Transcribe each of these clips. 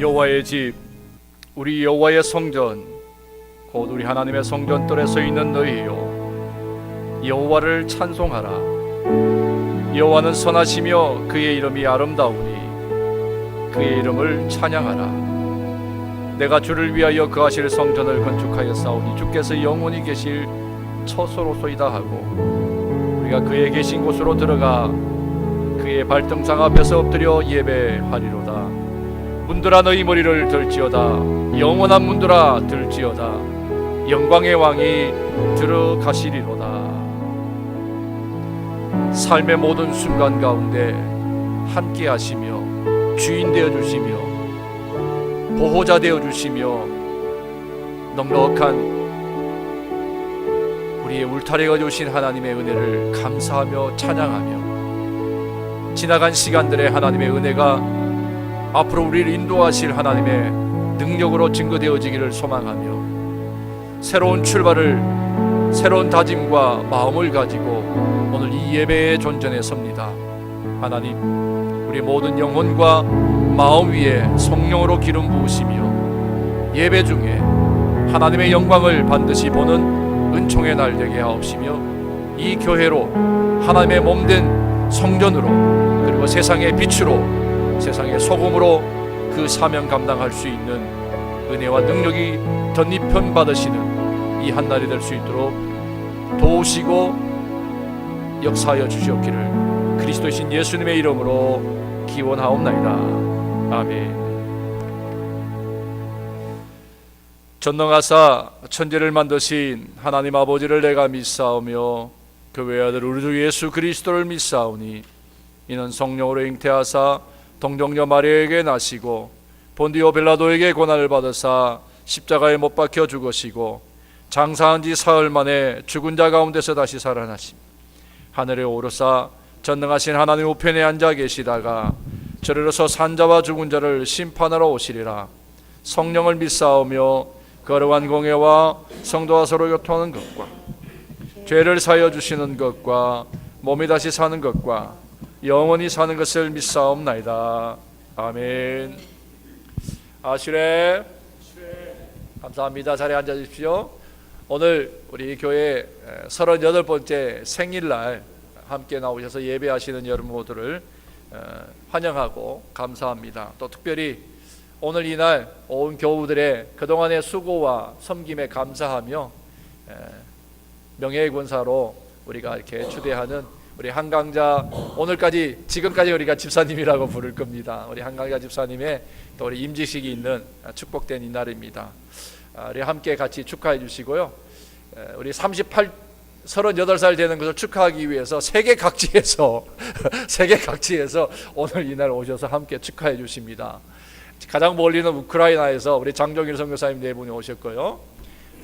여호와의 집, 우리 여호와의 성전, 곧 우리 하나님의 성전뜰에 서 있는 너희여, 여호와를 찬송하라. 여호와는 선하시며 그의 이름이 아름다우니 그의 이름을 찬양하라. 내가 주를 위하여 거하실 성전을 건축하여 싸우니 주께서 영원히 계실 처소로소이다 하고, 우리가 그의 계신 곳으로 들어가 그의 발등상 앞에서 엎드려 예배하리로다. 문들아 너희 머리를 들지어다. 영원한 문들아 들지어다. 영광의 왕이 들어가시리로다. 삶의 모든 순간 가운데 함께 하시며 주인 되어 주시며 보호자 되어 주시며 넉넉한 우리의 울타리가 주신 하나님의 은혜를 감사하며 찬양하며, 지나간 시간들의 하나님의 은혜가 앞으로 우리를 인도하실 하나님의 능력으로 증거되어지기를 소망하며, 새로운 출발을, 새로운 다짐과 마음을 가지고 오늘 이 예배의 존전에 섭니다. 하나님, 우리 모든 영혼과 마음 위에 성령으로 기름 부으시며, 예배 중에 하나님의 영광을 반드시 보는 은총의 날 되게 하옵시며, 이 교회로 하나님의 몸된 성전으로, 그리고 세상의 빛으로, 세상의 소금으로 그 사명 감당할 수 있는 은혜와 능력이 덧입편 받으시는 이 한날이 될 수 있도록 도우시고 역사하여 주시옵기를 그리스도이신 예수님의 이름으로 기원하옵나이다. 아멘. 전능하사 천지를 만드신 하나님 아버지를 내가 믿사오며 그 외아들 우리 주 예수 그리스도를 믿사오니, 이는 성령으로 잉태하사 동정녀 마리아에게 나시고 본디오 빌라도에게 고난을 받으사 십자가에 못 박혀 죽으시고 장사한 지 사흘 만에 죽은 자 가운데서 다시 살아나심, 하늘에 오르사 전능하신 하나님 우편에 앉아 계시다가 저리로서 산자와 죽은 자를 심판하러 오시리라. 성령을 믿사오며 거룩한 공예와 성도와 서로 교통하는 것과 죄를 사하여 주시는 것과 몸이 다시 사는 것과 영원히 사는 것을 믿사옵나이다. 아멘. 아시레. 감사합니다. 자리에 앉아 주십시오. 오늘 우리 교회 38번째 생일날 함께 나오셔서 예배하시는 여러분 모두를 환영하고 감사합니다. 또 특별히 오늘 이날 온 교우들의 그동안의 수고와 섬김에 감사하며 명예의 권사로 우리가 이렇게 추대하는 우리 한강자, 오늘까지 지금까지 우리가 집사님이라고 부를 겁니다. 우리 한강자 집사님의 또 우리 임직식이 있는 축복된 이날입니다. 우리 함께 같이 축하해 주시고요. 우리 38살 되는 것을 축하하기 위해서 세계 각지에서 오늘 이날 오셔서 함께 축하해 주십니다. 가장 멀리는 우크라이나에서 우리 장종일 선교사님 네 분이 오셨고요.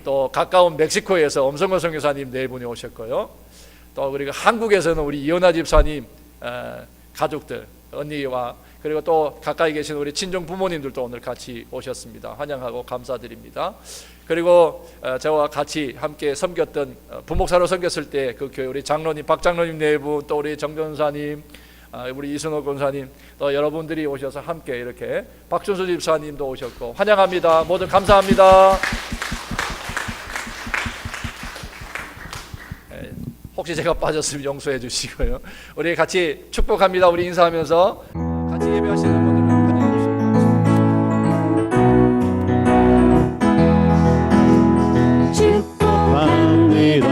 또 가까운 멕시코에서 엄성근 선교사님 네 분이 오셨고요. 또 그리고 한국에서는 우리 이현아 집사님 가족들, 언니와 그리고 또 가까이 계신 우리 친정 부모님들도 오늘 같이 오셨습니다. 환영하고 감사드립니다. 그리고 저와 같이 함께 섬겼던 부목사로 섬겼을 때 그 교회 우리 장로님, 박 장로님 네 분, 또 우리 정 전사님, 우리 이순호 권사님, 또 여러분들이 오셔서 함께 이렇게 박준수 집사님도 오셨고 환영합니다. 모두 감사합니다. 혹시 제가 빠졌으면 용서해 주시고요. 우리 같이 축복합니다. 우리 인사하면서 같이 예배하시는 분들은 환영해 주십시오. 축복합니다.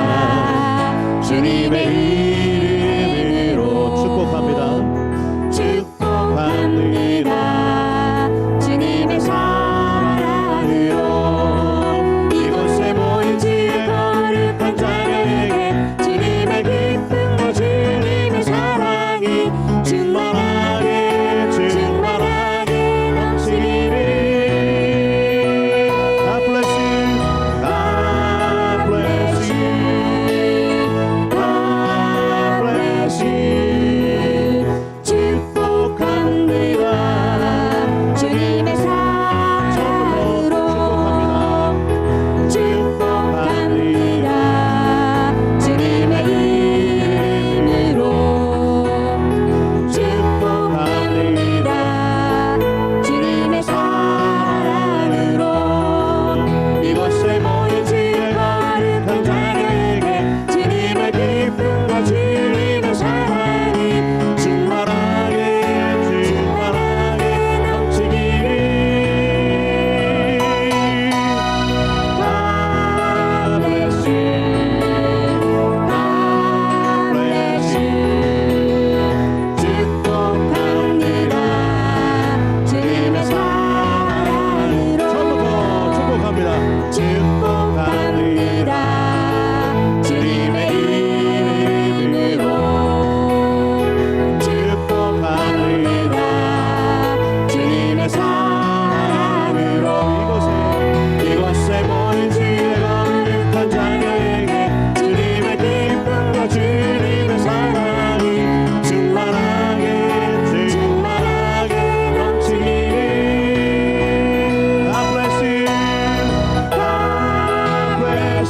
주님의 이름으로 축복합니다. 축복합니다. 주님의 사랑으로 이곳에 모인 주의 거룩한 자녀에게 주님의 기쁨과 주님의 사랑이 충만하게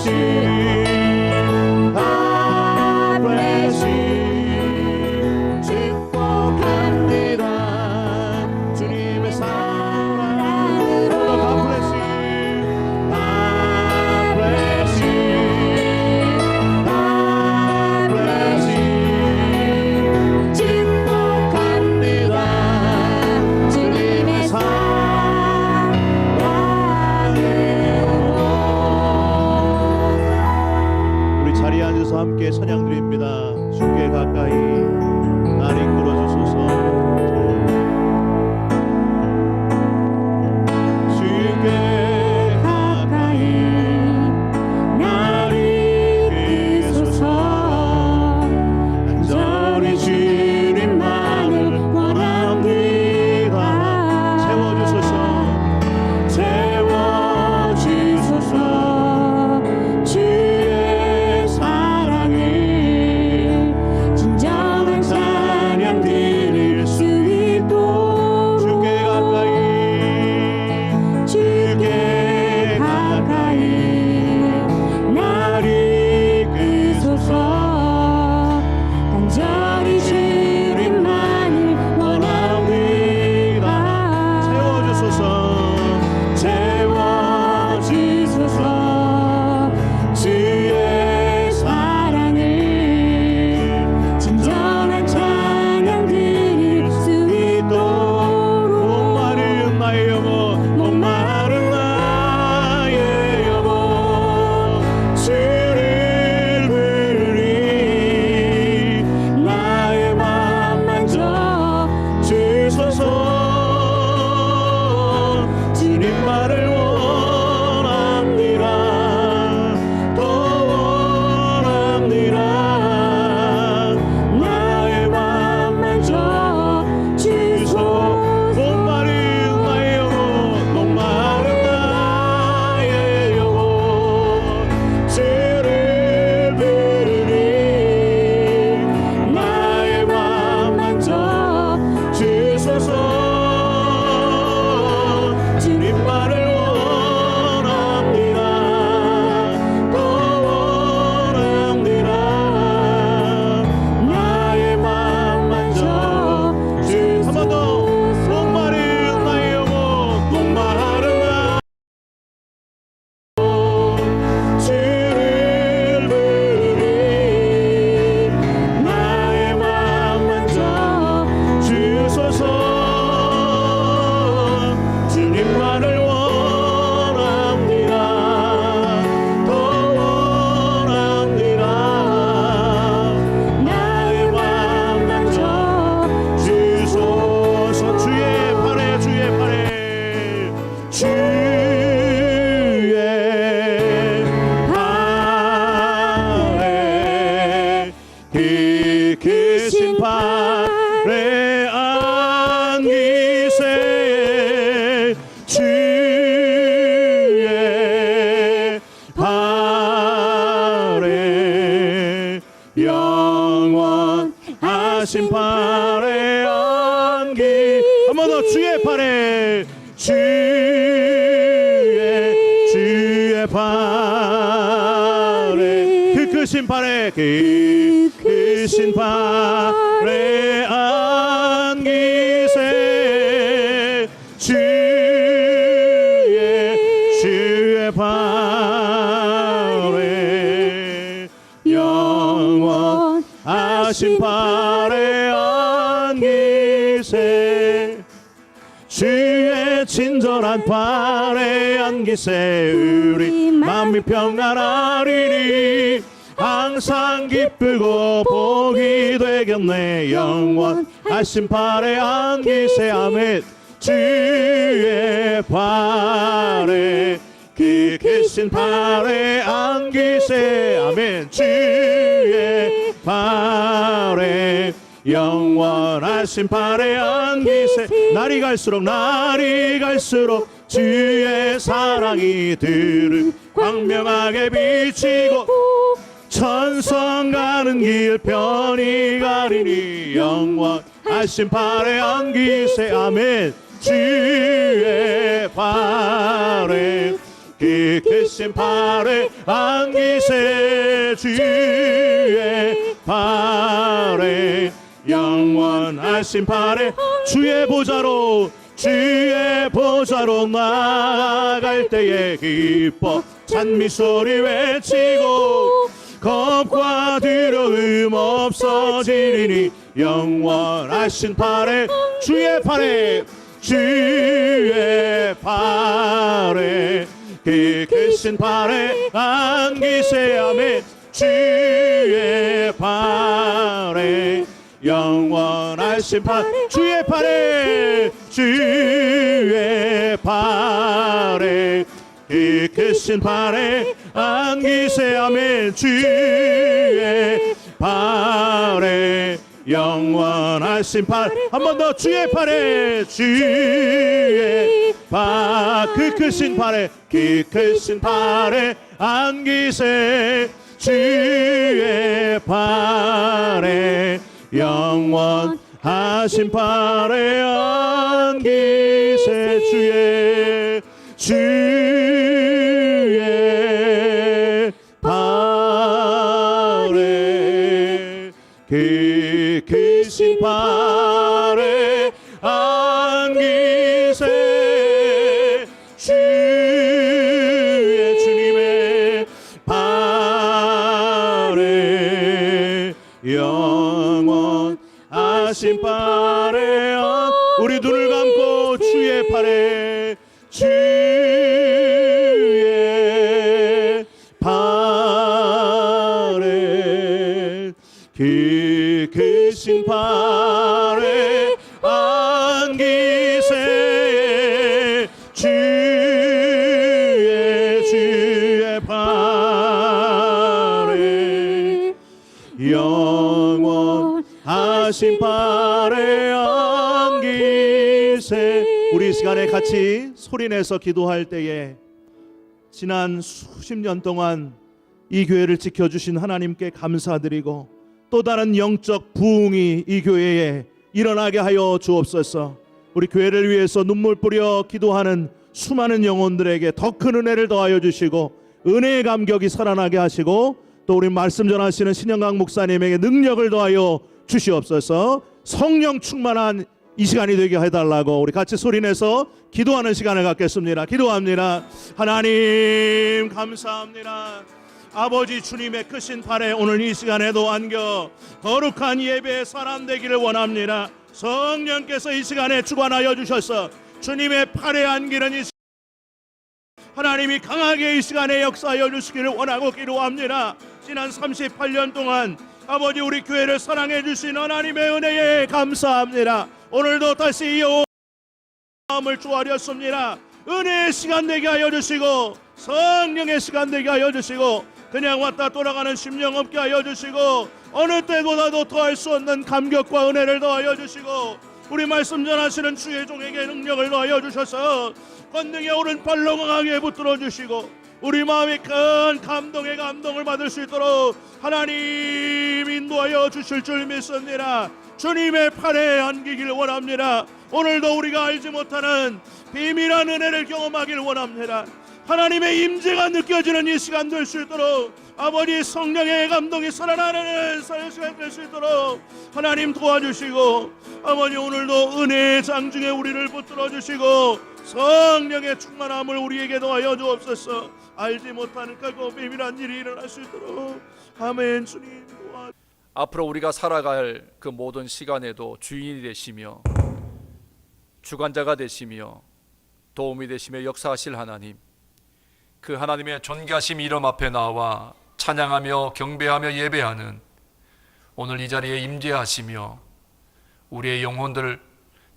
bless you. God bless you. 축복합니다. 주님의 사랑으로. God bless you. God bless you. God bless you. 축복합니다. 주님의 사랑으로. 우리 자리에 앉아서 함께 찬양드립니다. 주께 가까이 날 이끌어 주소서. 주께 가까이 날 이끄소서. 간절히 주님만을 원합니다. 채워주소서. 채워주소서. 주의 사랑을 진정한 찬양 드릴 수 있도록. 주께 가까이 주께 가까이 날 이끄소서. 간절히 주님만을 원합니다. 채워주소서. 채워주소서. 주의 사랑을 진정한 찬양 드릴 수 있도록. 목마른 나의 영혼, 목마른 나의 영혼, 주를 부르리. 나의 맘 만져 주소서. 주님만을 원합니다. 더 원합니다. 나의 맘 만져 주소서. 목마른 나의 영혼, 목마른 나의 영혼, 주를 부르리. 나의 맘 만져 주소서. 주님만을 원합니다. 더 원합니다. 나의 맘 만져 한 번 더. 목마른 나의 영혼, 목마른 주를 부르리. 나의 맘 만져 주소서. 주님만을 원합니다. 더 원합니다. 나의 맘 만져 주소서. 주의 팔에 주의 팔에 주의 팔에 그 크신 팔에 안기세. 주의 팔에 영원하신 팔에 안기. 한 번 더. 주의 팔에 주의 팔에 그 크신 팔에 그 크신 팔에 안기세. 주의 팔에 영원하신 팔에 안기세. 주의 친절한 팔에 안기세. 우리 마음이 평안하리니 항상 기쁘고 복이 되겠네. 영원하신 팔에 안기세. 아멘. 주의 팔에 그 크신 팔에 안기세. 아멘. 주의 팔에 영원하신 팔에 안기세. 날이 갈수록 주의 사랑이 들을 광명하게 비치고 천성 가는 길 편히 가리니 영원하신 팔에 안기세. 아멘. 주의 팔에 그 크신 팔에 안기세 주의 팔에 영원하신 팔에 주의 보좌로 나아갈 때에 기뻐 찬미 소리 외치고 겁과 두려움 없어지리니 영원하신 팔에 주의 팔에 그 크신 팔에 안기세 아멘 주의 팔에 영원하신 팔 주의 팔에 그 크신 팔에 안기세 아멘 주의 팔에 영원하신 팔 한 번 더 주의 팔에 그 크신 팔에 안기세 주의 팔에 영원하신 팔에 안기세 주의 팔에 그 크신 팔에 안기세 주님의 팔에 영원하신 팔에 우리 눈을 감고 주의 팔에 그 크신 팔에 안기세 주의 팔에 영원하신 팔에 안기세 우리 이 시간에 같이 소리내서 기도할 때에 지난 수십 년 동안 이 교회를 지켜주신 하나님께 감사드리고 또 다른 영적 부흥이 이 교회에 일어나게 하여 주옵소서. 우리 교회를 위해서 눈물 뿌려 기도하는 수많은 영혼들에게 더 큰 은혜를 더하여 주시고 은혜의 감격이 살아나게 하시고 또 우리 말씀 전하시는 신영강 목사님에게 능력을 더하여 주시옵소서. 성령 충만한 이 시간이 되게 해달라고 우리 같이 소리내서 기도하는 시간을 갖겠습니다. 기도합니다. 하나님 감사합니다. 아버지 주님의 크신 팔에 오늘 이 시간에도 안겨 거룩한 예배의 사람 되기를 원합니다. 성령께서 이 시간에 주관하여 주셔서 주님의 팔에 안기는 이 하나님이 강하게 이 시간에 역사하여 주시기를 원하고 기도합니다. 지난 38년 동안 아버지 우리 교회를 사랑해 주신 하나님의 은혜에 감사합니다. 오늘도 다시 이 마음을 주하렸습니다. 은혜의 시간 되게 하여 주시고 성령의 시간 되게 하여 주시고 그냥 왔다 돌아가는 심령 없게 하여 주시고 어느 때보다도 더할 수 없는 감격과 은혜를 더하여 주시고 우리 말씀 전하시는 주의 종에게 능력을 더하여 주셔서 권능의 오른팔로 강하게 붙들어 주시고 우리 마음이 큰 감동의 감동을 받을 수 있도록 하나님 인도하여 주실 줄 믿습니다. 주님의 팔에 안기길 원합니다. 오늘도 우리가 알지 못하는 비밀한 은혜를 경험하길 원합니다. 하나님의 임재가 느껴지는 이 시간 될 수 있도록 아버지 성령의 감동이 살아나는 시간 될 수 있도록 하나님 도와주시고 아버지 오늘도 은혜의 장중에 우리를 붙들어 주시고 성령의 충만함을 우리에게 더하여 주옵소서. 알지 못하는 크고 비밀한 일이 일어날 수 있도록 아멘. 주님 도와 앞으로 우리가 살아갈 그 모든 시간에도 주인이 되시며 주관자가 되시며 도움이 되시며 역사하실 하나님, 그 하나님의 존귀하심 이름 앞에 나와 찬양하며 경배하며 예배하는 오늘 이 자리에 임재하시며 우리의 영혼들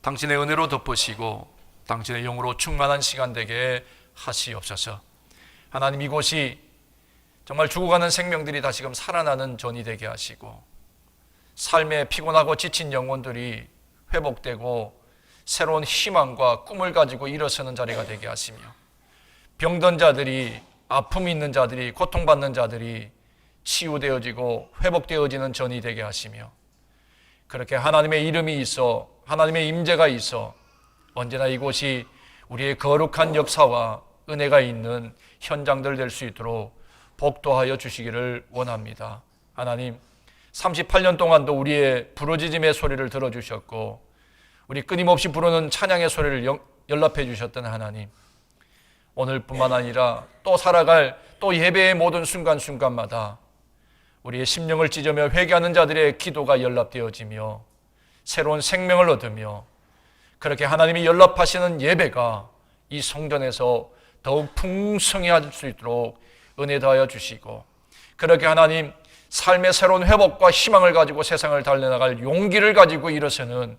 당신의 은혜로 덮으시고 당신의 영으로 충만한 시간 되게 하시옵소서. 하나님, 이곳이 정말 죽어가는 생명들이 다시금 살아나는 전이 되게 하시고 삶에 피곤하고 지친 영혼들이 회복되고 새로운 희망과 꿈을 가지고 일어서는 자리가 되게 하시며 병든 자들이, 아픔이 있는 자들이, 고통받는 자들이 치유되어지고 회복되어지는 전이 되게 하시며 그렇게 하나님의 이름이 있어 하나님의 임재가 있어 언제나 이곳이 우리의 거룩한 역사와 은혜가 있는 현장들 될 수 있도록 복도하여 주시기를 원합니다. 하나님, 38년 동안도 우리의 부르짖음의 소리를 들어주셨고 우리 끊임없이 부르는 찬양의 소리를 연락해 주셨던 하나님, 오늘뿐만 아니라 또 살아갈 또 예배의 모든 순간순간마다 우리의 심령을 찢으며 회개하는 자들의 기도가 연락되어지며 새로운 생명을 얻으며 그렇게 하나님이 연락하시는 예배가 이 성전에서 더욱 풍성해질 수 있도록 은혜 더하여 주시고, 그렇게 하나님 삶의 새로운 회복과 희망을 가지고 세상을 달려나갈 용기를 가지고 일어서는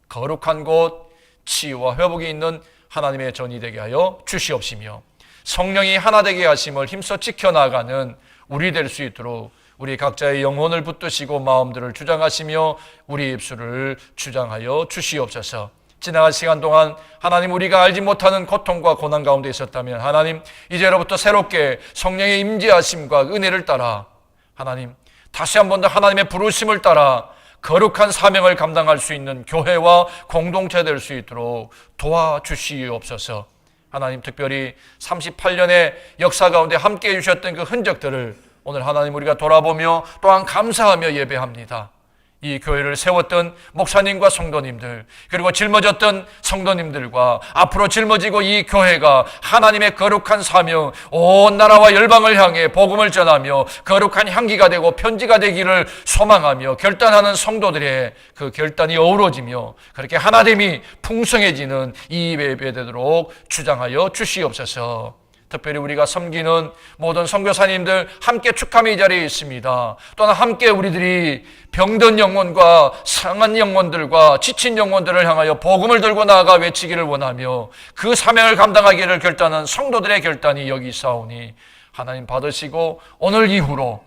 거룩한 곳, 치유와 회복이 있는 하나님의 전이 되게 하여 주시옵시며, 성령이 하나 되게 하심을 힘써 지켜나가는 우리 될 수 있도록 우리 각자의 영혼을 붙드시고 마음들을 주장하시며 우리 입술을 주장하여 주시옵소서. 지나간 시간 동안 하나님, 우리가 알지 못하는 고통과 고난 가운데 있었다면 하나님, 이제로부터 새롭게 성령의 임재하심과 은혜를 따라 하나님, 다시 한 번 더 하나님의 부르심을 따라 거룩한 사명을 감당할 수 있는 교회와 공동체 될 수 있도록 도와주시옵소서. 하나님, 특별히 38년의 역사 가운데 함께 해주셨던 그 흔적들을 오늘 하나님 우리가 돌아보며 또한 감사하며 예배합니다. 이 교회를 세웠던 목사님과 성도님들, 그리고 짊어졌던 성도님들과 앞으로 짊어지고 이 교회가 하나님의 거룩한 사명, 온 나라와 열방을 향해 복음을 전하며 거룩한 향기가 되고 편지가 되기를 소망하며 결단하는 성도들의 그 결단이 어우러지며 그렇게 하나됨이 풍성해지는 이 예배 되도록 주장하여 주시옵소서. 특별히 우리가 섬기는 모든 선교사님들 함께 축함의 이 자리에 있습니다. 또한 함께 우리들이 병든 영혼과 상한 영혼들과 지친 영혼들을 향하여 복음을 들고 나아가 외치기를 원하며 그 사명을 감당하기를 결단한 성도들의 결단이 여기 있사오니 하나님 받으시고 오늘 이후로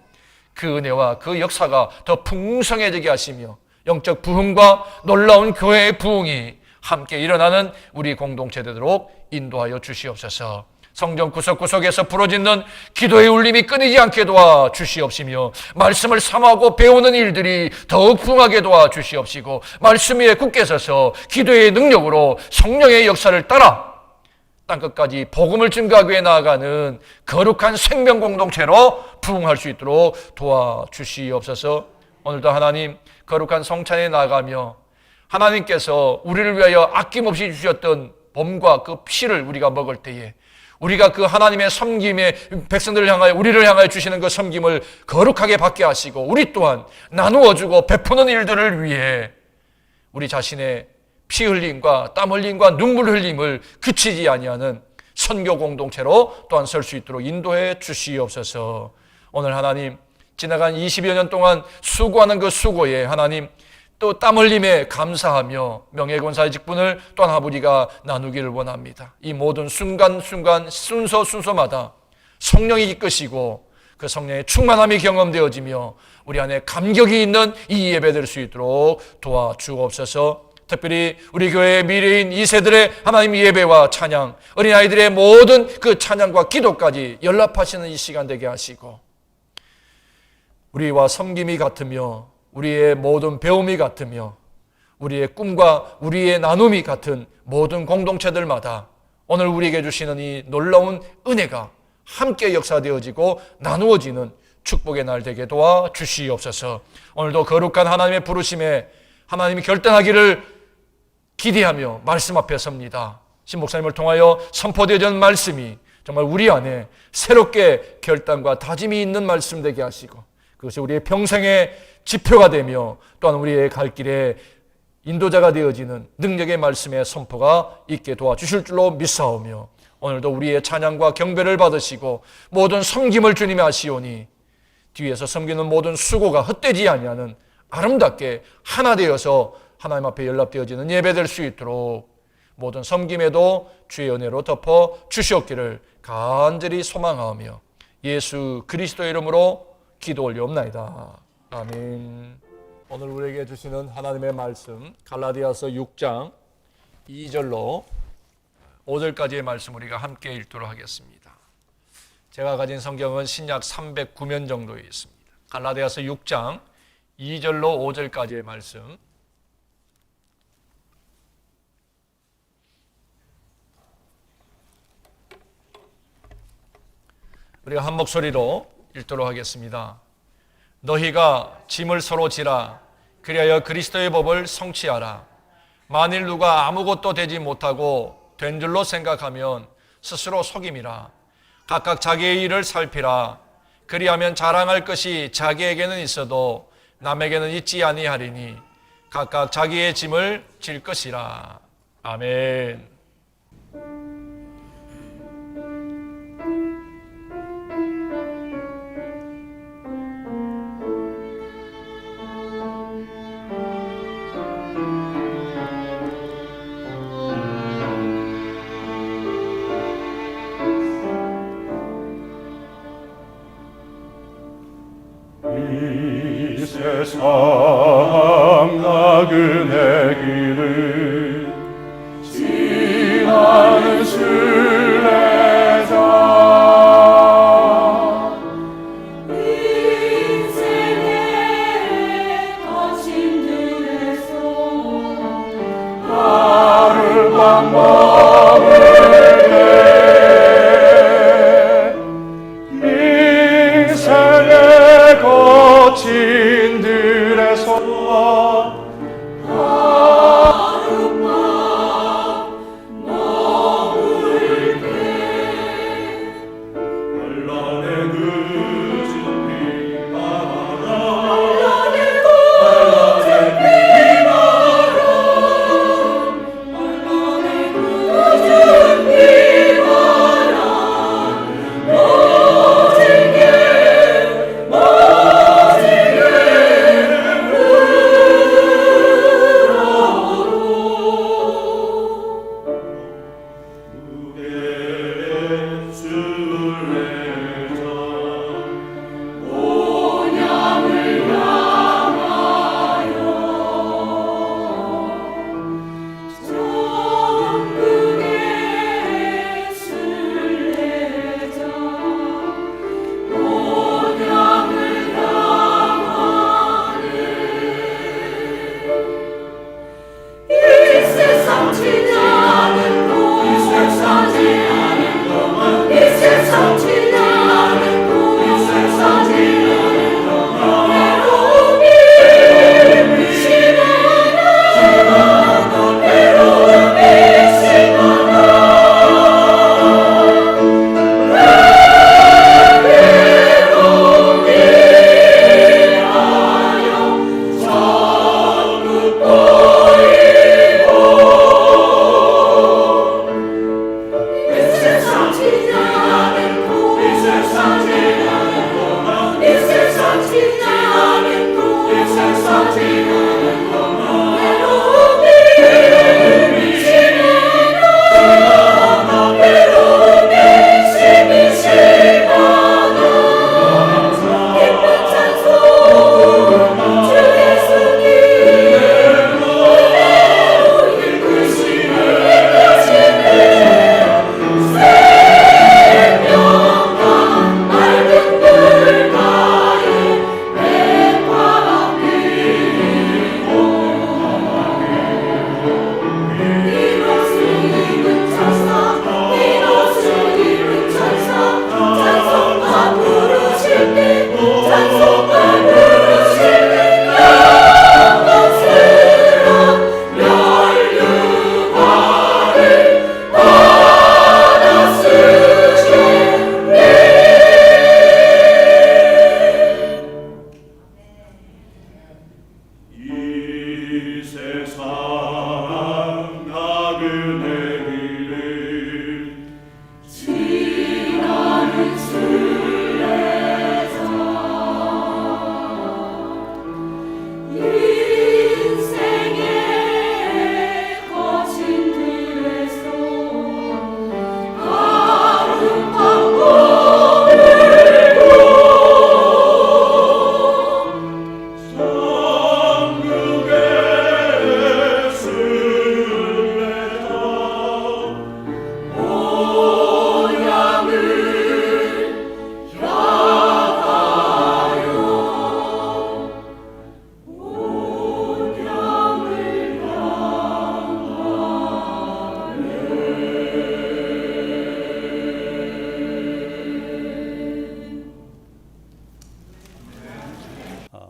그 은혜와 그 역사가 더 풍성해지게 하시며 영적 부흥과 놀라운 교회의 부흥이 함께 일어나는 우리 공동체 되도록 인도하여 주시옵소서. 성전 구석구석에서 부러지는 기도의 울림이 끊이지 않게 도와 주시옵시며 말씀을 삼하고 배우는 일들이 더욱 풍하게 도와 주시옵시고 말씀 위에 굳게 서서 기도의 능력으로 성령의 역사를 따라 땅끝까지 복음을 증거하기 위해 나아가는 거룩한 생명 공동체로 부흥할 수 있도록 도와주시옵소서. 오늘도 하나님 거룩한 성찬에 나아가며 하나님께서 우리를 위하여 아낌없이 주셨던 몸과 그 피를 우리가 먹을 때에 우리가 그 하나님의 섬김의 백성들을 향하여 우리를 향하여 주시는 그 섬김을 거룩하게 받게 하시고 우리 또한 나누어주고 베푸는 일들을 위해 우리 자신의 피 흘림과 땀 흘림과 눈물 흘림을 그치지 아니하는 선교 공동체로 또한 설 수 있도록 인도해 주시옵소서. 오늘 하나님 지나간 20여 년 동안 수고하는 그 수고에 하나님 또 땀 흘림에 감사하며 명예권사의 직분을 또한 아버지가 나누기를 원합니다. 이 모든 순간순간 순서마다 성령이 이끄시고 그 성령의 충만함이 경험되어지며 우리 안에 감격이 있는 이 예배 될 수 있도록 도와주옵소서. 특별히 우리 교회의 미래인 2세들의 하나님 예배와 찬양, 어린아이들의 모든 그 찬양과 기도까지 연락하시는 이 시간 되게 하시고 우리와 섬김이 같으며 우리의 모든 배움이 같으며 우리의 꿈과 우리의 나눔이 같은 모든 공동체들마다 오늘 우리에게 주시는 이 놀라운 은혜가 함께 역사되어지고 나누어지는 축복의 날 되게 도와 주시옵소서. 오늘도 거룩한 하나님의 부르심에 하나님이 결단하기를 기대하며 말씀 앞에 섭니다. 신 목사님을 통하여 선포되어진 말씀이 정말 우리 안에 새롭게 결단과 다짐이 있는 말씀 되게 하시고 그것이 우리의 평생의 지표가 되며 또한 우리의 갈 길에 인도자가 되어지는 능력의 말씀의 선포가 있게 도와주실 줄로 믿사오며 오늘도 우리의 찬양과 경배를 받으시고 모든 섬김을 주님이 하시오니 뒤에서 섬기는 모든 수고가 헛되지 아니하는 아름답게 하나 되어서 하나님 앞에 연락되어지는 예배될 수 있도록 모든 섬김에도 주의 은혜로 덮어 주시옵기를 간절히 소망하며 예수 그리스도의 이름으로 기도 올리옵나이다. 아멘. 오늘 우리에게 주시는 하나님의 말씀 갈라디아서 6장 2절로 5절까지의 말씀 우리가 함께 읽도록 하겠습니다. 제가 가진 성경은 신약 309면 정도에 있습니다. 갈라디아서 6장 2절로 5절까지의 말씀 우리가 한 목소리로 읽도록 하겠습니다. 너희가 짐을 서로 지라. 그리하여 그리스도의 법을 성취하라. 만일 누가 아무것도 되지 못하고 된 줄로 생각하면 스스로 속임이라. 각각 자기의 일을 살피라. 그리하면 자랑할 것이 자기에게는 있어도 남에게는 있지 아니하리니 각각 자기의 짐을 질 것이라. 아멘. 이 세상 나그네 길을 지나는 순례자 인생의 거친 길에서 나를 방법을 내 인생의 거친 들에서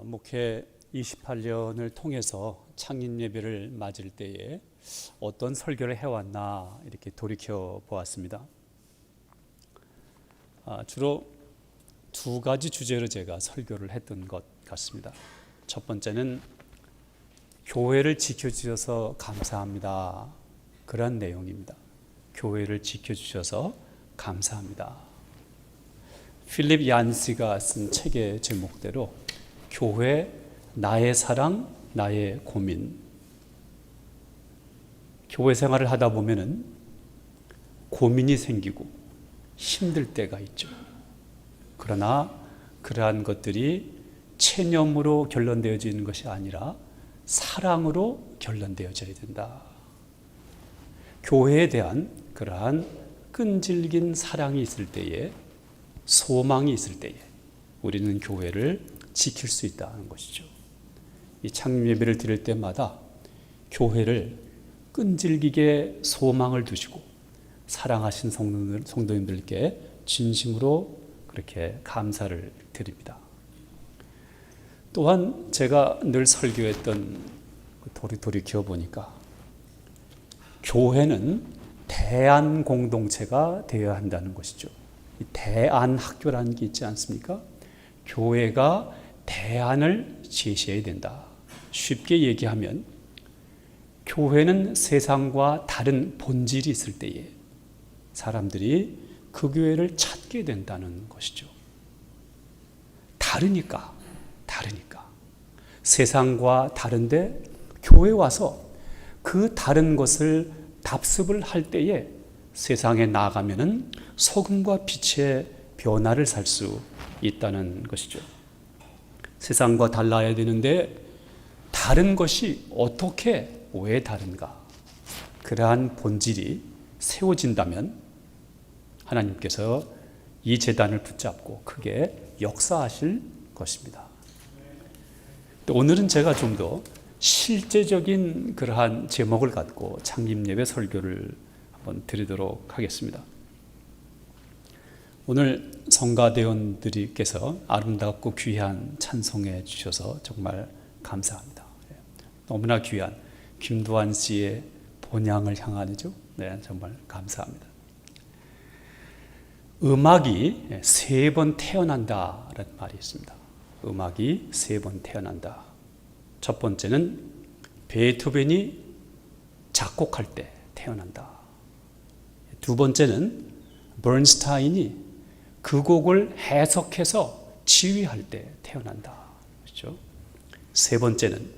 목회 28년을 통해서 창립 예배를 맞을 때에 어떤 설교를 해왔나 이렇게 돌이켜 보았습니다. 주로 두 가지 주제로 제가 설교를 했던 것 같습니다. 첫 번째는 교회를 지켜주셔서 감사합니다. 그런 내용입니다. 교회를 지켜주셔서 감사합니다. 필립 얀시가 쓴 책의 제목대로 교회, 나의 사랑, 나의 고민. 교회 생활을 하다 보면은 고민이 생기고 힘들 때가 있죠. 그러나 그러한 것들이 체념으로 결론되어지는 것이 아니라 사랑으로 결론되어져야 된다. 교회에 대한 그러한 끈질긴 사랑이 있을 때에, 소망이 있을 때에 우리는 교회를 지킬 수 있다는 것이죠. 이 창립 예배를 드릴 때마다 교회를 끈질기게 소망을 두시고 사랑하신 성도님들께 진심으로 그렇게 감사를 드립니다. 또한 제가 늘 설교했던 돌이켜 보니까 교회는 대안 공동체가 되어야 한다는 것이죠. 이 대안 학교라는 게 있지 않습니까? 교회가 대안을 제시해야 된다. 쉽게 얘기하면 교회는 세상과 다른 본질이 있을 때에 사람들이 그 교회를 찾게 된다는 것이죠. 다르니까. 세상과 다른데 교회 와서 그 다른 것을 답습을 할 때에 세상에 나가면은 소금과 빛의 변화를 살 수 있다는 것이죠. 세상과 달라야 되는데 다른 것이 어떻게 왜 다른가? 그러한 본질이 세워진다면 하나님께서 이 제단을 붙잡고 크게 역사하실 것입니다. 오늘은 제가 좀 더 실제적인 그러한 제목을 갖고 창립예배 설교를 한번 드리도록 하겠습니다. 오늘 성가대원들께서 아름답고 귀한 찬송해 주셔서 정말 감사합니다. 너무나 귀한 김두한 씨의 본향을 향하죠. 네, 정말 감사합니다. 음악이 3번 태어난다라는 말이 있습니다. 음악이 3번 태어난다. 첫 번째는 베토벤이 작곡할 때 태어난다. 두 번째는 버른스타인이 그 곡을 해석해서 지휘할 때 태어난다. 그렇죠? 세 번째는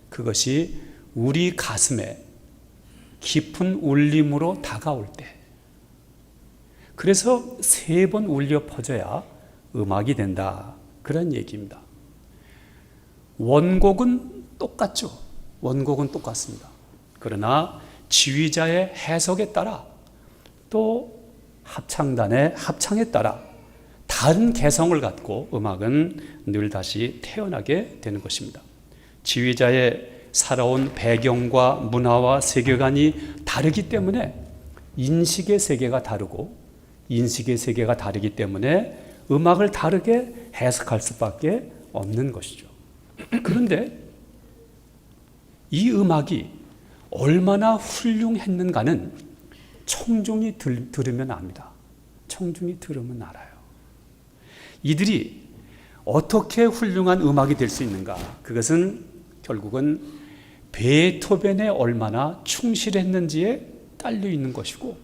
그것이 우리 가슴에 깊은 울림으로 다가올 때. 그래서 3번 울려 퍼져야 음악이 된다. 그런 얘기입니다. 원곡은 똑같죠. 원곡은 똑같습니다. 그러나 지휘자의 해석에 따라 또 합창단의 합창에 따라 다른 개성을 갖고 음악은 늘 다시 태어나게 되는 것입니다. 지휘자의 살아온 배경과 문화와 세계관이 다르기 때문에 인식의 세계가 다르고 인식의 세계가 다르기 때문에 음악을 다르게 해석할 수밖에 없는 것이죠. 그런데 이 음악이 얼마나 훌륭했는가는 청중이 들으면 압니다. 청중이 들으면 알아요. 이들이 어떻게 훌륭한 음악이 될 수 있는가? 그것은 결국은 베토벤에 얼마나 충실했는지에 딸려 있는 것이고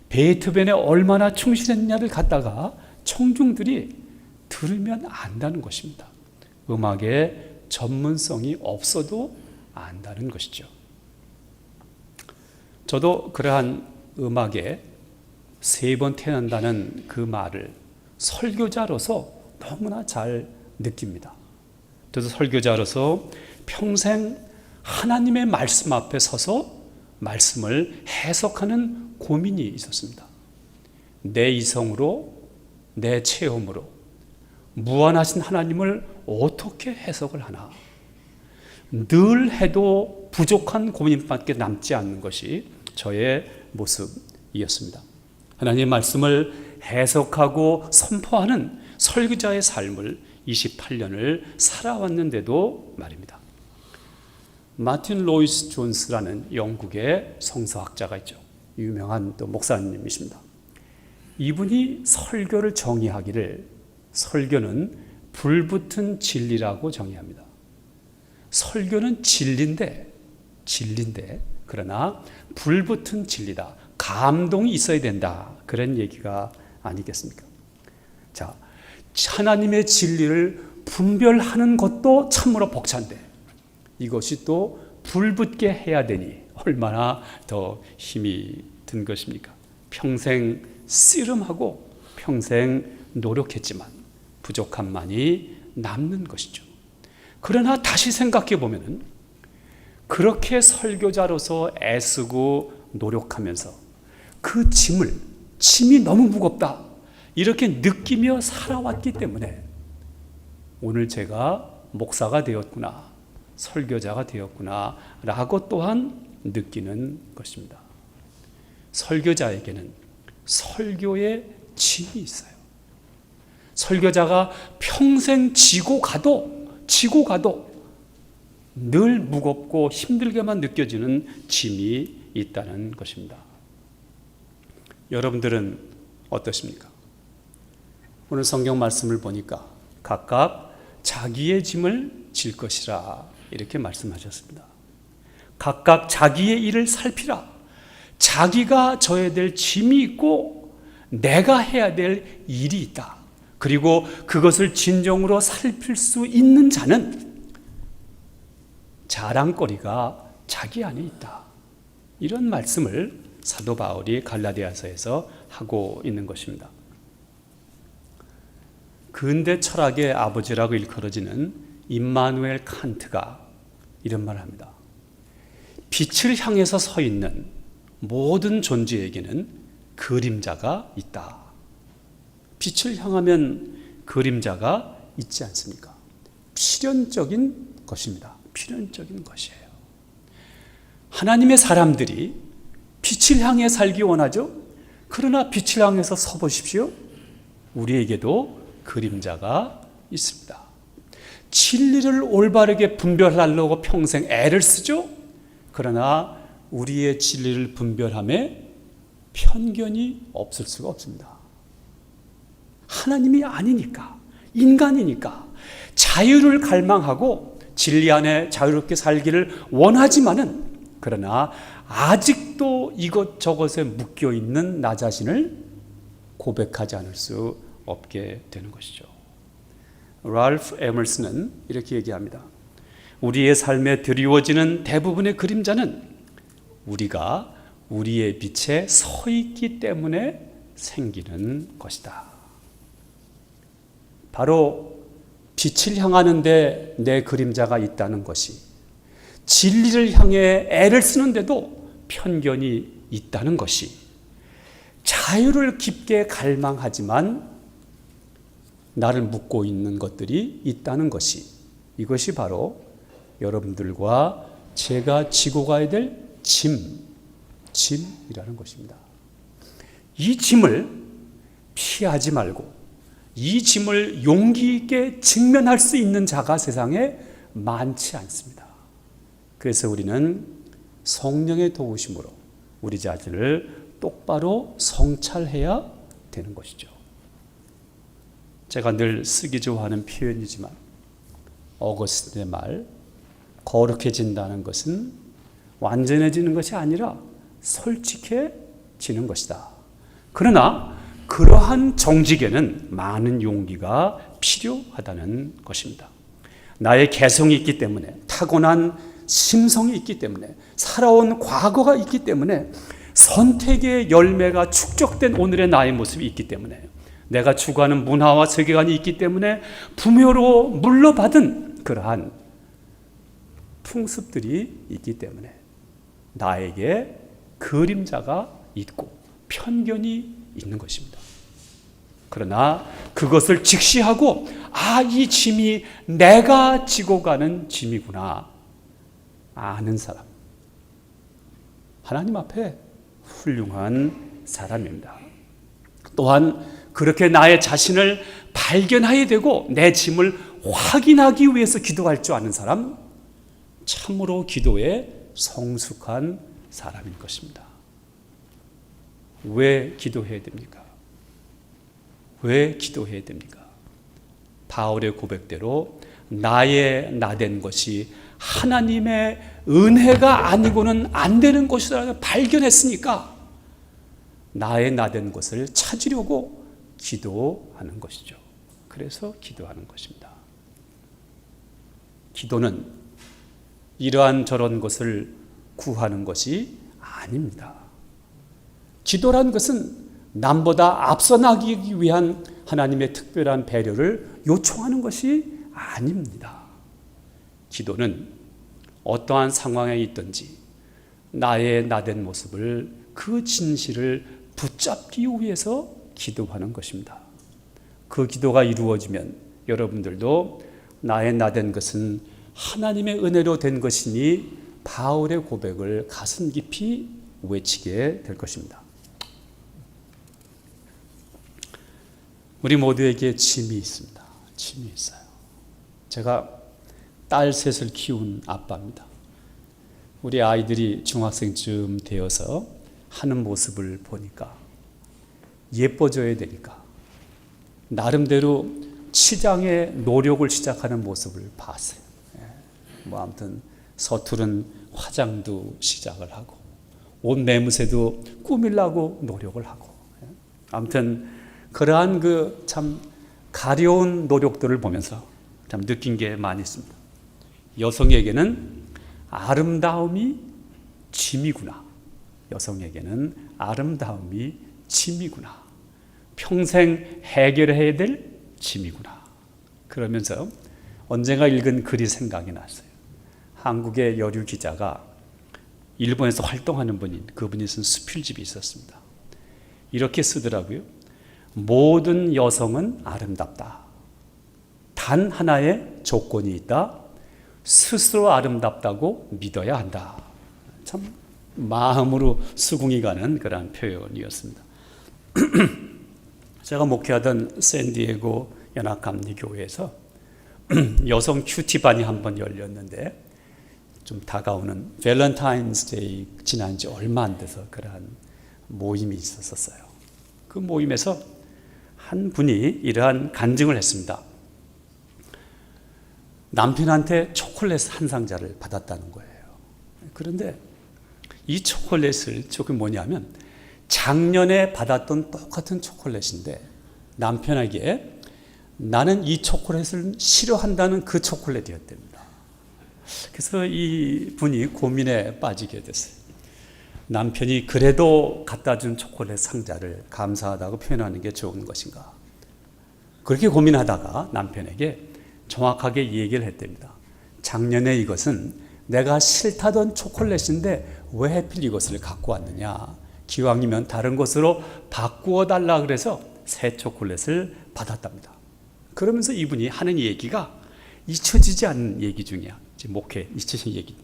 베토벤에 얼마나 충실했냐를 갖다가 청중들이 들으면 안다는 것입니다. 음악에 전문성이 없어도 안다는 것이죠. 저도 그러한 음악에 3번 태어난다는 그 말을 설교자로서 너무나 잘 느낍니다. 그래서 설교자로서 평생 하나님의 말씀 앞에 서서 말씀을 해석하는 고민이 있었습니다. 내 이성으로, 내 체험으로 무한하신 하나님을 어떻게 해석을 하나? 늘 해도 부족한 고민밖에 남지 않는 것이 저의 모습이었습니다. 하나님의 말씀을 해석하고 선포하는 설교자의 삶을 28년을 살아왔는데도 말입니다. 마틴 로이스 존스라는 영국의 성서학자가 있죠. 유명한 또 목사님이십니다. 이분이 설교를 정의하기를 설교는 불붙은 진리라고 정의합니다. 설교는 진리인데 그러나 불붙은 진리다. 감동이 있어야 된다. 그런 얘기가 아니겠습니까? 자, 하나님의 진리를 분별하는 것도 참으로 벅찬데 이것이 또 불붙게 해야 되니 얼마나 더 힘이 든 것입니까? 평생 씨름하고 평생 노력했지만 부족함만이 남는 것이죠. 그러나 다시 생각해 보면은 그렇게 설교자로서 애쓰고 노력하면서 그 짐이 너무 무겁다 이렇게 느끼며 살아왔기 때문에 오늘 제가 목사가 되었구나, 설교자가 되었구나 라고 또한 느끼는 것입니다. 설교자에게는 설교의 짐이 있어요. 설교자가 평생 지고 가도 늘 무겁고 힘들게만 느껴지는 짐이 있다는 것입니다. 여러분들은 어떠십니까? 오늘 성경 말씀을 보니까 각각 자기의 짐을 질 것이라 이렇게 말씀하셨습니다. 각각 자기의 일을 살피라. 자기가 져야 될 짐이 있고 내가 해야 될 일이 있다. 그리고 그것을 진정으로 살필 수 있는 자는 자랑거리가 자기 안에 있다. 이런 말씀을 사도 바울이 갈라디아서에서 하고 있는 것입니다. 근대 철학의 아버지라고 일컬어지는 임마누엘 칸트가 이런 말을 합니다. 빛을 향해서 서 있는 모든 존재에게는 그림자가 있다. 빛을 향하면 그림자가 있지 않습니까? 필연적인 것입니다. 필연적인 것이에요. 하나님의 사람들이 빛을 향해 살기 원하죠? 그러나 빛을 향해서 서 보십시오. 우리에게도 그림자가 있습니다. 진리를 올바르게 분별하려고 평생 애를 쓰죠? 그러나 우리의 진리를 분별함에 편견이 없을 수가 없습니다. 하나님이 아니니까, 인간이니까 자유를 갈망하고 진리 안에 자유롭게 살기를 원하지만은 그러나 아직도 이것저것에 묶여있는 나 자신을 고백하지 않을 수 없게 되는 것이죠. 랄프 에머슨은 이렇게 얘기합니다. 우리의 삶에 드리워지는 대부분의 그림자는 우리가 우리의 빛에 서 있기 때문에 생기는 것이다. 바로 빛을 향하는데 내 그림자가 있다는 것이 진리를 향해 애를 쓰는데도 편견이 있다는 것이 자유를 깊게 갈망하지만 나를 묶고 있는 것들이 있다는 것이 이것이 바로 여러분들과 제가 지고 가야 될 짐이라는 것입니다. 이 짐을 피하지 말고 이 짐을 용기 있게 직면할 수 있는 자가 세상에 많지 않습니다. 그래서 우리는 성령의 도우심으로 우리 자신을 똑바로 성찰해야 되는 것이죠. 제가 늘 쓰기 좋아하는 표현이지만 어거스틴의 말, 거룩해진다는 것은 완전해지는 것이 아니라 솔직해지는 것이다. 그러나 그러한 정직에는 많은 용기가 필요하다는 것입니다. 나의 개성이 있기 때문에, 타고난 심성이 있기 때문에, 살아온 과거가 있기 때문에, 선택의 열매가 축적된 오늘의 나의 모습이 있기 때문에, 내가 추구하는 문화와 세계관이 있기 때문에 부모로 물려받은 그러한 풍습들이 있기 때문에 나에게 그림자가 있고 편견이 있는 것입니다. 그러나 그것을 직시하고 이 짐이 내가 지고 가는 짐이구나 아는 사람, 하나님 앞에 훌륭한 사람입니다. 또한 그렇게 나의 자신을 발견해야 되고 내 짐을 확인하기 위해서 기도할 줄 아는 사람, 참으로 기도에 성숙한 사람인 것입니다. 왜 기도해야 됩니까? 왜 기도해야 됩니까? 바울의 고백대로 나의 나된 것이 하나님의 은혜가 아니고는 안 되는 것이라고 발견했으니까 나의 나된 것을 찾으려고 기도하는 것이죠. 그래서 기도하는 것입니다. 기도는 이러한 저런 것을 구하는 것이 아닙니다. 기도란 것은 남보다 앞서 나가기 위한 하나님의 특별한 배려를 요청하는 것이 아닙니다. 기도는 어떠한 상황에 있든지 나의 나된 모습을, 그 진실을 붙잡기 위해서 기도하는 것입니다. 그 기도가 이루어지면 여러분들도 나의 나된 것은 하나님의 은혜로 된 것이니 바울의 고백을 가슴 깊이 외치게 될 것입니다. 우리 모두에게 짐이 있습니다. 짐이 있어요. 제가 딸 셋을 키운 아빠입니다. 우리 아이들이 중학생쯤 되어서 하는 모습을 보니까 예뻐져야 되니까 나름대로 치장의 노력을 시작하는 모습을 봤어요. 아무튼 서투른 화장도 시작을 하고 옷 매무새도 꾸밀라고 노력을 하고, 아무튼 그러한 그 참 가려운 노력들을 보면서 참 느낀 게 많이 있습니다. 여성에게는 아름다움이 짐이구나. 여성에게는 아름다움이 짐이구나. 평생 해결해야 될 짐이구나. 그러면서 언젠가 읽은 글이 생각이 났어요. 한국의 여류 기자가 일본에서 활동하는 분인 그분이 쓴 수필집이 있었습니다. 이렇게 쓰더라고요. 모든 여성은 아름답다. 단 하나의 조건이 있다. 스스로 아름답다고 믿어야 한다. 참 마음으로 수긍이 가는 그런 표현이었습니다. 제가 목회하던 샌디에고 연합감리교회에서 여성 큐티반이 한번 열렸는데, 좀 다가오는 밸런타인스데이 지난 지 얼마 안 돼서 그러한 모임이 있었어요. 그 모임에서 한 분이 이러한 간증을 했습니다. 남편한테 초콜릿 한 상자를 받았다는 거예요. 그런데 이 초콜릿을, 저게 뭐냐면 작년에 받았던 똑같은 초콜릿인데 남편에게 나는 이 초콜릿을 싫어한다는 그 초콜릿이었답니다. 그래서 이 분이 고민에 빠지게 됐어요. 남편이 그래도 갖다 준 초콜릿 상자를 감사하다고 표현하는 게 좋은 것인가? 그렇게 고민하다가 남편에게 정확하게 얘기를 했답니다. 작년에 이것은 내가 싫다던 초콜릿인데 왜 하필 이것을 갖고 왔느냐? 기왕이면 다른 것으로 바꾸어 달라 그래서 새 초콜릿을 받았답니다. 그러면서 이분이 하는 얘기가 잊혀지지 않는 얘기 중이야. 목회 잊혀진 얘기.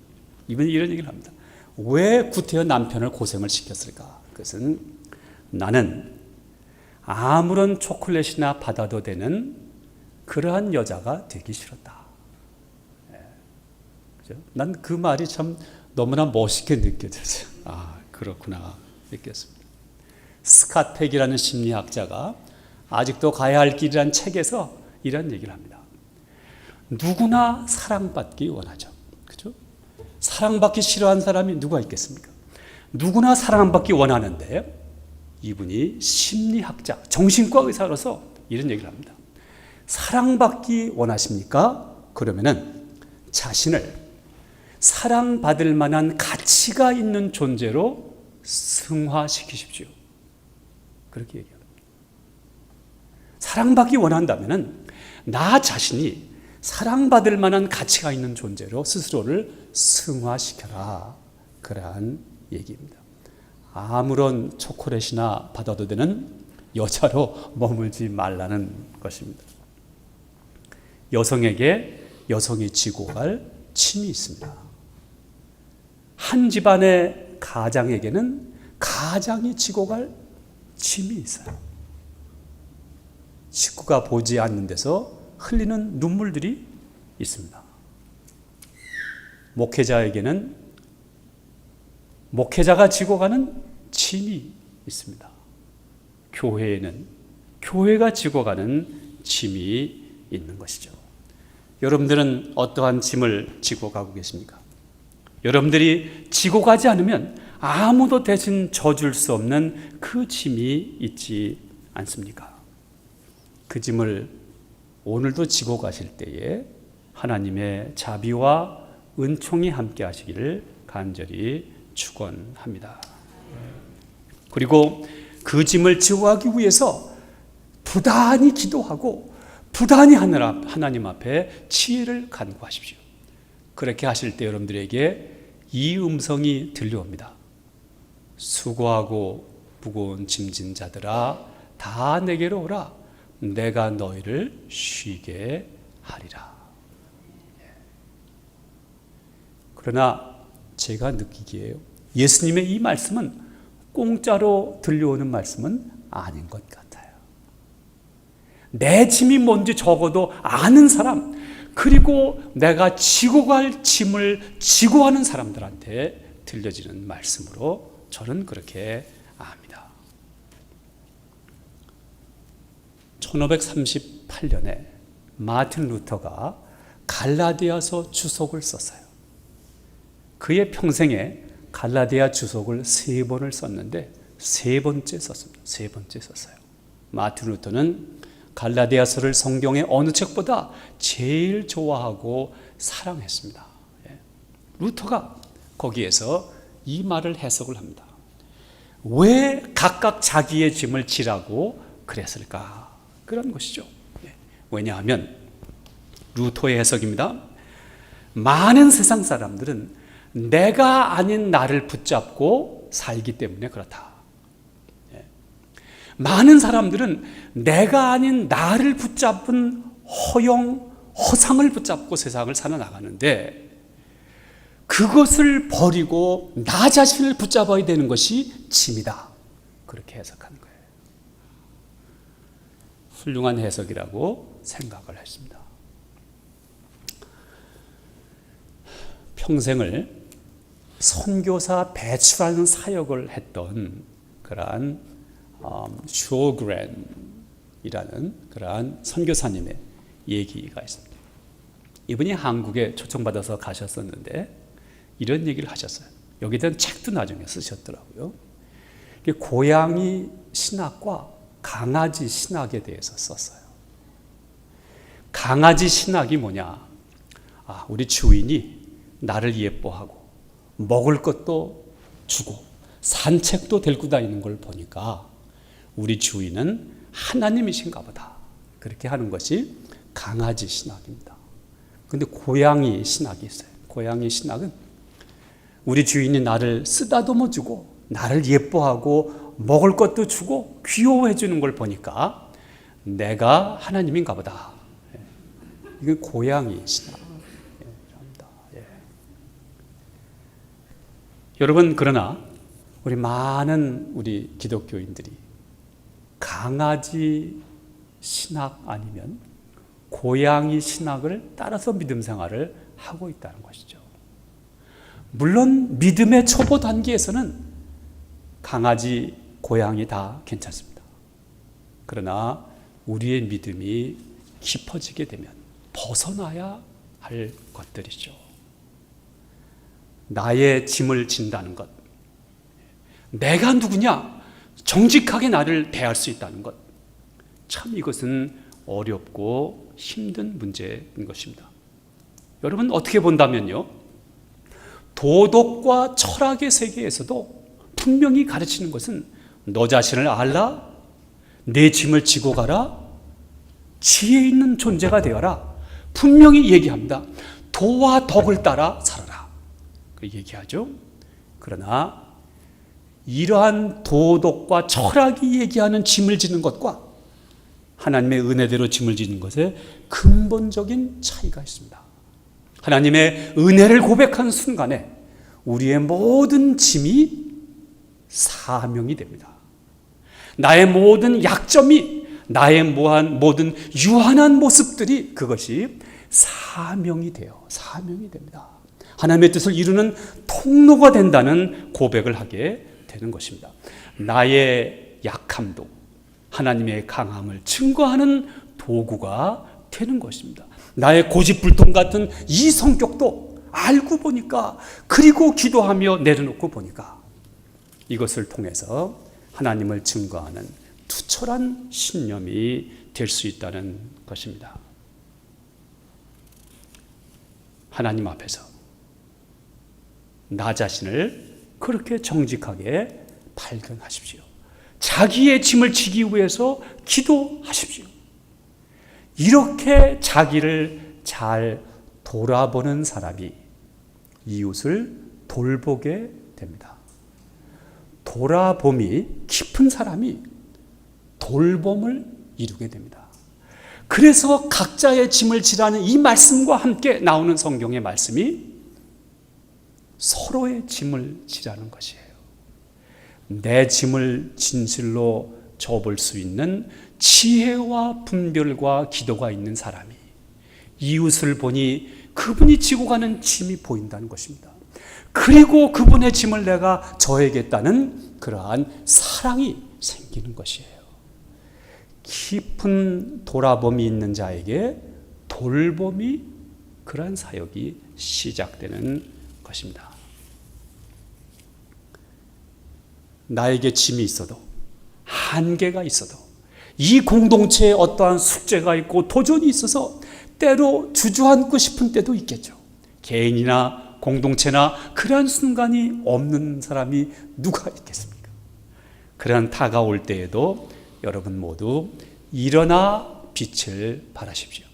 이분이 이런 얘기를 합니다. 왜 구태여 남편을 고생을 시켰을까? 그것은 나는 아무런 초콜릿이나 받아도 되는 그러한 여자가 되기 싫었다. 난 그 말이 참 너무나 멋있게 느껴졌어요. 아, 그렇구나 느꼈습니다. 스캇 팩이라는 심리학자가 아직도 가야 할 길이라는 책에서 이런 얘기를 합니다. 누구나 사랑받기 원하죠. 그죠? 사랑받기 싫어하는 사람이 누가 있겠습니까? 누구나 사랑받기 원하는데 이분이 심리학자, 정신과 의사로서 이런 얘기를 합니다. 사랑받기 원하십니까? 그러면은 자신을 사랑받을 만한 가치가 있는 존재로 승화시키십시오. 그렇게 얘기합니다. 사랑받기 원한다면은 나 자신이 사랑받을 만한 가치가 있는 존재로 스스로를 승화시켜라. 그러한 얘기입니다. 아무런 초콜릿이나 받아도 되는 여자로 머물지 말라는 것입니다. 여성에게 여성이 지고 갈 짐이 있습니다. 한 집안의 가장에게는 가장이 지고 갈 짐이 있어요. 식구가 보지 않는 데서 흘리는 눈물들이 있습니다. 목회자에게는 목회자가 지고 가는 짐이 있습니다. 교회에는 교회가 지고 가는 짐이 있는 것이죠. 여러분들은 어떠한 짐을 지고 가고 계십니까? 여러분들이 지고 가지 않으면 아무도 대신 져줄 수 없는 그 짐이 있지 않습니까? 그 짐을 오늘도 지고 가실 때에 하나님의 자비와 은총이 함께 하시기를 간절히 축원합니다. 그리고 그 짐을 지고 가기 위해서 부단히 기도하고 부단히 하나님 앞에 지혜를 간구하십시오. 그렇게 하실 때 여러분들에게 이 음성이 들려옵니다. 수고하고 무거운 짐진 자들아 다 내게로 오라. 내가 너희를 쉬게 하리라. 그러나 제가 느끼기에요, 예수님의 이 말씀은 공짜로 들려오는 말씀은 아닌 것 같아요. 내 짐이 뭔지 적어도 아는 사람, 그리고 내가 지고 갈 짐을 지고 하는 사람들한테 들려지는 말씀으로 저는 그렇게 압니다. 1538년에 마틴 루터가 갈라디아서 주석을 썼어요. 그의 평생에 갈라디아 주석을 3번을 썼는데 3번째 썼습니다. 3번째 썼어요. 마틴 루터는 갈라디아서를 성경의 어느 책보다 제일 좋아하고 사랑했습니다. 루터가 거기에서 이 말을 해석을 합니다. 왜 각각 자기의 짐을 지라고 그랬을까? 그런 것이죠. 왜냐하면 루터의 해석입니다. 많은 세상 사람들은 내가 아닌 나를 붙잡고 살기 때문에 그렇다. 많은 사람들은 내가 아닌 나를 붙잡은 허상을 붙잡고 세상을 살아나가는데 그것을 버리고 나 자신을 붙잡아야 되는 것이 짐이다. 그렇게 해석하는 거예요. 훌륭한 해석이라고 생각을 했습니다. 평생을 선교사 배출하는 사역을 했던 그러한 쇼그랜이라는 그러한 선교사님의 얘기가 있습니다. 이분이 한국에 초청받아서 가셨었는데 이런 얘기를 하셨어요. 여기에 대한 책도 나중에 쓰셨더라고요. 고양이 신학과 강아지 신학에 대해서 썼어요. 강아지 신학이 뭐냐? 우리 주인이 나를 예뻐하고 먹을 것도 주고 산책도 데리고 다니는 걸 보니까 우리 주인은 하나님이신가 보다. 그렇게 하는 것이 강아지 신학입니다. 그런데 고양이 신학이 있어요. 고양이 신학은 우리 주인이 나를 쓰다듬어 주고 나를 예뻐하고 먹을 것도 주고 귀여워해 주는 걸 보니까 내가 하나님인가 보다. 이게 고양이 신학입니다. 여러분, 그러나 우리 많은 우리 기독교인들이 강아지 신학 아니면 고양이 신학을 따라서 믿음 생활을 하고 있다는 것이죠. 물론 믿음의 초보 단계에서는 강아지, 고양이 다 괜찮습니다. 그러나 우리의 믿음이 깊어지게 되면 벗어나야 할 것들이죠. 나의 짐을 진다는 것, 내가 누구냐? 정직하게 나를 대할 수 있다는 것, 참 이것은 어렵고 힘든 문제인 것입니다. 여러분, 어떻게 본다면요, 도덕과 철학의 세계에서도 분명히 가르치는 것은 너 자신을 알라, 내 짐을 지고 가라, 지혜 있는 존재가 되어라. 분명히 얘기합니다. 도와 덕을 따라 살아라. 그 얘기하죠. 그러나 이러한 도덕과 철학이 얘기하는 짐을 지는 것과 하나님의 은혜대로 짐을 지는 것에 근본적인 차이가 있습니다. 하나님의 은혜를 고백하는 순간에 우리의 모든 짐이 사명이 됩니다. 나의 모든 약점이 나의 모든 유한한 모습들이 그것이 사명이 됩니다. 하나님의 뜻을 이루는 통로가 된다는 고백을 하게 되는 것입니다. 나의 약함도 하나님의 강함을 증거하는 도구가 되는 것입니다. 나의 고집불통 같은 이 성격도 알고 보니까, 그리고 기도하며 내려놓고 보니까 이것을 통해서 하나님을 증거하는 투철한 신념이 될 수 있다는 것입니다. 하나님 앞에서 나 자신을 그렇게 정직하게 발견하십시오. 자기의 짐을 지기 위해서 기도하십시오. 이렇게 자기를 잘 돌아보는 사람이 이웃을 돌보게 됩니다. 돌아봄이 깊은 사람이 돌봄을 이루게 됩니다. 그래서 각자의 짐을 지라는 이 말씀과 함께 나오는 성경의 말씀이 서로의 짐을 지라는 것이에요. 내 짐을 진실로 접을 수 있는 지혜와 분별과 기도가 있는 사람이 이웃을 보니 그분이 지고 가는 짐이 보인다는 것입니다. 그리고 그분의 짐을 내가 져야겠다는 그러한 사랑이 생기는 것이에요. 깊은 돌아봄이 있는 자에게 돌봄이, 그러한 사역이 시작되는 것입니다. 나에게 짐이 있어도, 한계가 있어도, 이 공동체에 어떠한 숙제가 있고 도전이 있어서 때로 주저앉고 싶은 때도 있겠죠. 개인이나 공동체나 그러한 순간이 없는 사람이 누가 있겠습니까? 그러한 다가올 때에도 여러분 모두 일어나 빛을 발하십시오.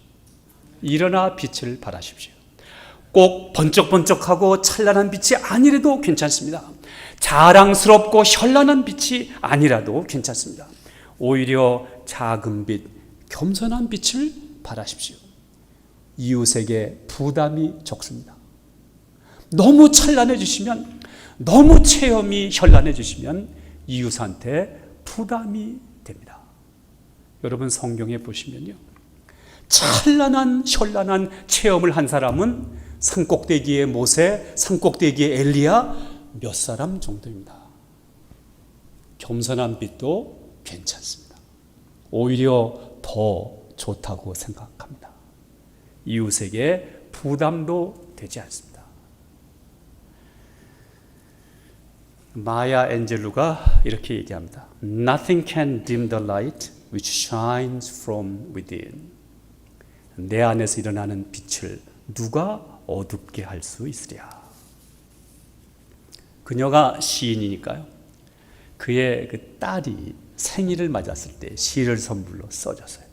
일어나 빛을 발하십시오. 꼭 번쩍번쩍하고 찬란한 빛이 아니라도 괜찮습니다. 자랑스럽고 현란한 빛이 아니라도 괜찮습니다. 오히려 작은 빛, 겸손한 빛을 발하십시오. 이웃에게 부담이 적습니다. 너무 찬란해지시면, 너무 체험이 현란해지시면 이웃한테 부담이 됩니다. 여러분 성경에 보시면요, 찬란한 현란한 체험을 한 사람은 산꼭대기의 모세, 산꼭대기의 엘리야 몇 사람 정도입니다. 겸손한 빛도 괜찮습니다. 오히려 더 좋다고 생각합니다. 이웃에게 부담도 되지 않습니다. 마야 앤젤루가 이렇게 얘기합니다. Nothing can dim the light which shines from within. 내 안에서 일어나는 빛을 누가 어둡게 할 수 있으랴. 그녀가 시인이니까요. 그의 그 딸이 생일을 맞았을 때 시를 선물로 써줬어요.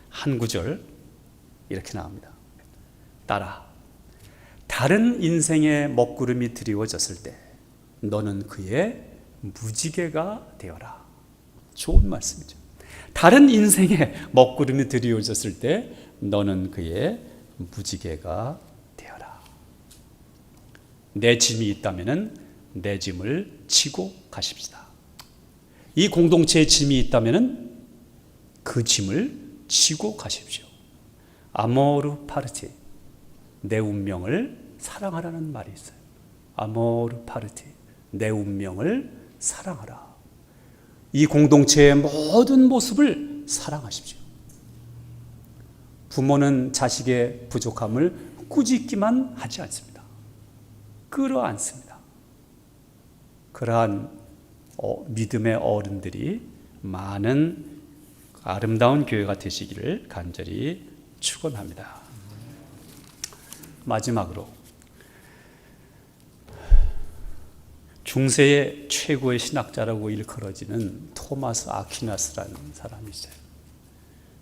한 구절 이렇게 나옵니다. 딸아, 다른 인생의 먹구름이 드리워졌을 때 너는 그의 무지개가 되어라. 좋은 말씀이죠. 다른 인생의 먹구름이 드리워졌을 때 너는 그의 무지개가 되어라. 내 짐이 있다면 내 짐을 지고 가십시다. 이 공동체의 짐이 있다면 그 짐을 지고 가십시오. 아모르 파르티, 내 운명을 사랑하라는 말이 있어요. 아모르 파르티, 내 운명을 사랑하라. 이 공동체의 모든 모습을 사랑하십시오. 부모는 자식의 부족함을 꾸짖기만 하지 않습니다. 끌어안습니다. 그러한 믿음의 어른들이 많은 아름다운 교회가 되시기를 간절히 축원합니다. 마지막으로 중세의 최고의 신학자라고 일컬어지는 토마스 아퀴나스라는 사람이 있어요.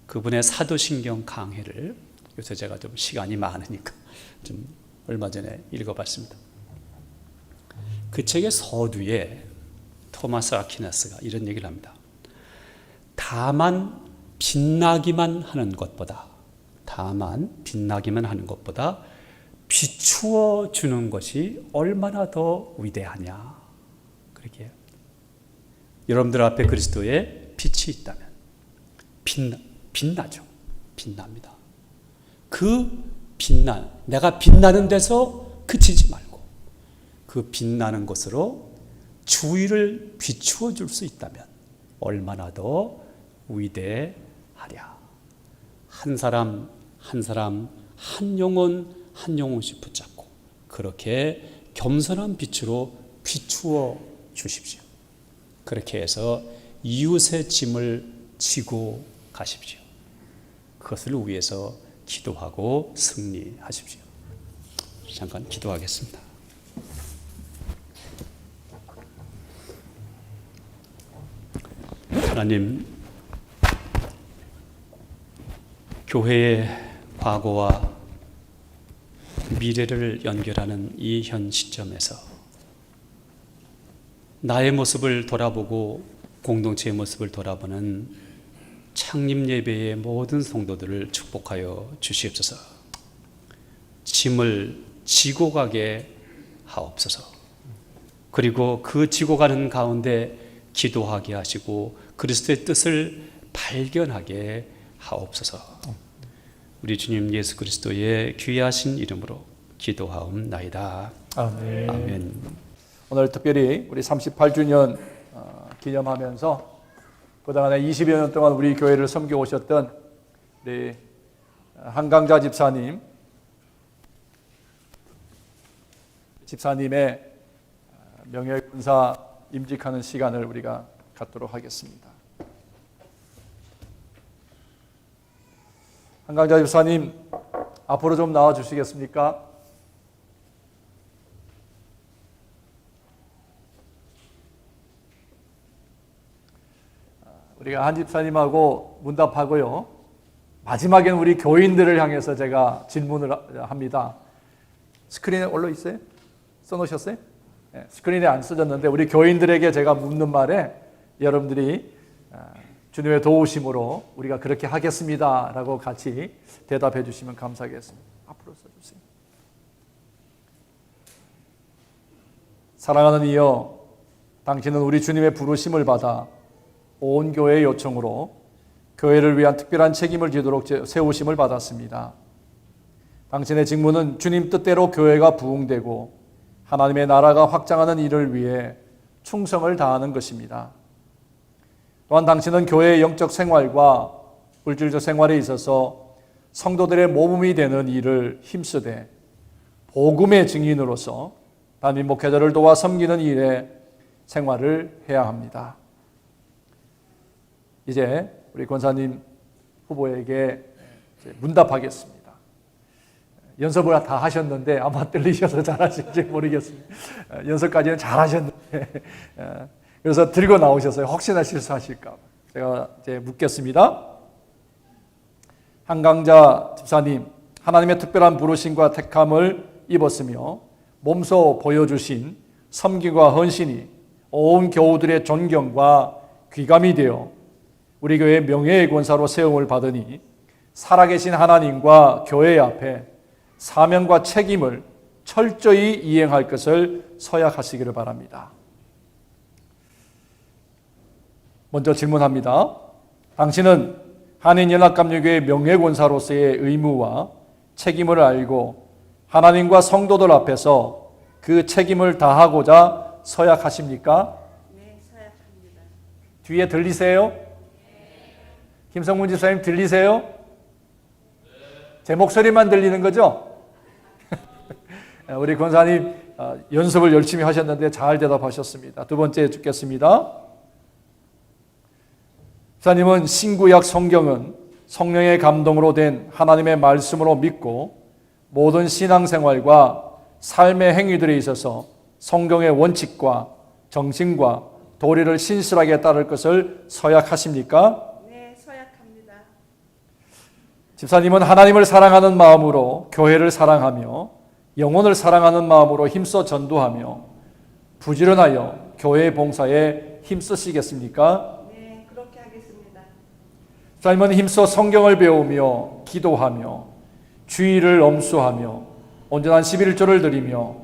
그분의 사도신경 강해를 요새 제가 좀 시간이 많으니까 좀 얼마 전에 읽어봤습니다. 그 책의 서두에 토마스 아퀴나스가 이런 얘기를 합니다. 다만 빛나기만 하는 것보다 비추어 주는 것이 얼마나 더 위대하냐. 그렇게 해요. 여러분들 앞에 그리스도의 빛이 있다면, 빛나죠. 빛납니다. 그 내가 빛나는 데서 그치지 말고 그 빛나는 곳으로 주위를 비추어 줄 수 있다면 얼마나 더 위대하랴. 한 사람 한 사람 한 영혼 한 영혼씩 붙잡고 그렇게 겸손한 빛으로 비추어 주십시오. 그렇게 해서 이웃의 짐을 지고 가십시오. 그것을 위해서 기도하고 승리하십시오. 잠깐 기도하겠습니다. 하나님, 교회의 과거와 미래를 연결하는 이 현 시점에서 나의 모습을 돌아보고 공동체의 모습을 돌아보는 창립 예배의 모든 성도들을 축복하여 주시옵소서. 짐을 지고 가게 하옵소서. 그리고 그 지고 가는 가운데 기도하게 하시고 그리스도의 뜻을 발견하게 하옵소서. 우리 주님 예수 그리스도의 귀하신 이름으로 기도하옵나이다. 아멘. 아멘. 오늘 특별히 우리 38주년 기념하면서 그동안에 20여 년 동안 우리 교회를 섬겨 오셨던 우리 한강자 집사님의 명예군사 임직하는 시간을 우리가 갖도록 하겠습니다. 한강자 집사님 앞으로 좀 나와 주시겠습니까? 우리가 한 집사님하고 문답하고요. 마지막에는 우리 교인들을 향해서 제가 질문을 합니다. 스크린에 올라 있어요? 써놓으셨어요? 네, 스크린에 안 써졌는데 우리 교인들에게 제가 묻는 말에 여러분들이 주님의 도우심으로 우리가 그렇게 하겠습니다 라고 같이 대답해 주시면 감사하겠습니다. 앞으로 써주세요. 사랑하는 이여, 당신은 우리 주님의 부르심을 받아 온 교회의 요청으로 교회를 위한 특별한 책임을 지도록 세우심을 받았습니다. 당신의 직무는 주님 뜻대로 교회가 부흥되고 하나님의 나라가 확장하는 일을 위해 충성을 다하는 것입니다. 또한 당신은 교회의 영적 생활과 물질적 생활에 있어서 성도들의 모범이 되는 일을 힘쓰되 복음의 증인으로서 담임 목회자를 도와 섬기는 일에 생활을 해야 합니다. 이제 우리 권사님 후보에게 문답하겠습니다. 연습을 다 하셨는데 아마 떨리셔서 잘하실지 모르겠습니다. 연습까지는 잘하셨는데 그래서 들고 나오셨어요. 혹시나 실수하실까. 제가 이제 묻겠습니다. 한강자 집사님, 하나님의 특별한 부르심과 택함을 입었으며 몸소 보여주신 섬김과 헌신이 온 교우들의 존경과 귀감이 되어 우리 교회의 명예의 권사로 세움을 받으니 살아계신 하나님과 교회 앞에 사명과 책임을 철저히 이행할 것을 서약하시기를 바랍니다. 먼저 질문합니다. 당신은 한인연합감리교회 명예권사로서의 의무와 책임을 알고 하나님과 성도들 앞에서 그 책임을 다하고자 서약하십니까? 네, 서약합니다. 뒤에 들리세요? 김성문 집사님 들리세요? 제 목소리만 들리는 거죠? 우리 권사님 연습을 열심히 하셨는데 잘 대답하셨습니다. 두 번째 듣겠습니다. 집사님은 신구약 성경은 성령의 감동으로 된 하나님의 말씀으로 믿고 모든 신앙생활과 삶의 행위들에 있어서 성경의 원칙과 정신과 도리를 신실하게 따를 것을 서약하십니까? 네, 서약합니다. 집사님은 하나님을 사랑하는 마음으로 교회를 사랑하며 영혼을 사랑하는 마음으로 힘써 전도하며 부지런하여 교회 봉사에 힘쓰시겠습니까? 네, 그렇게 하겠습니다. 집사님은 힘써 성경을 배우며 기도하며 주의를 엄수하며 온전한 11조를 드리며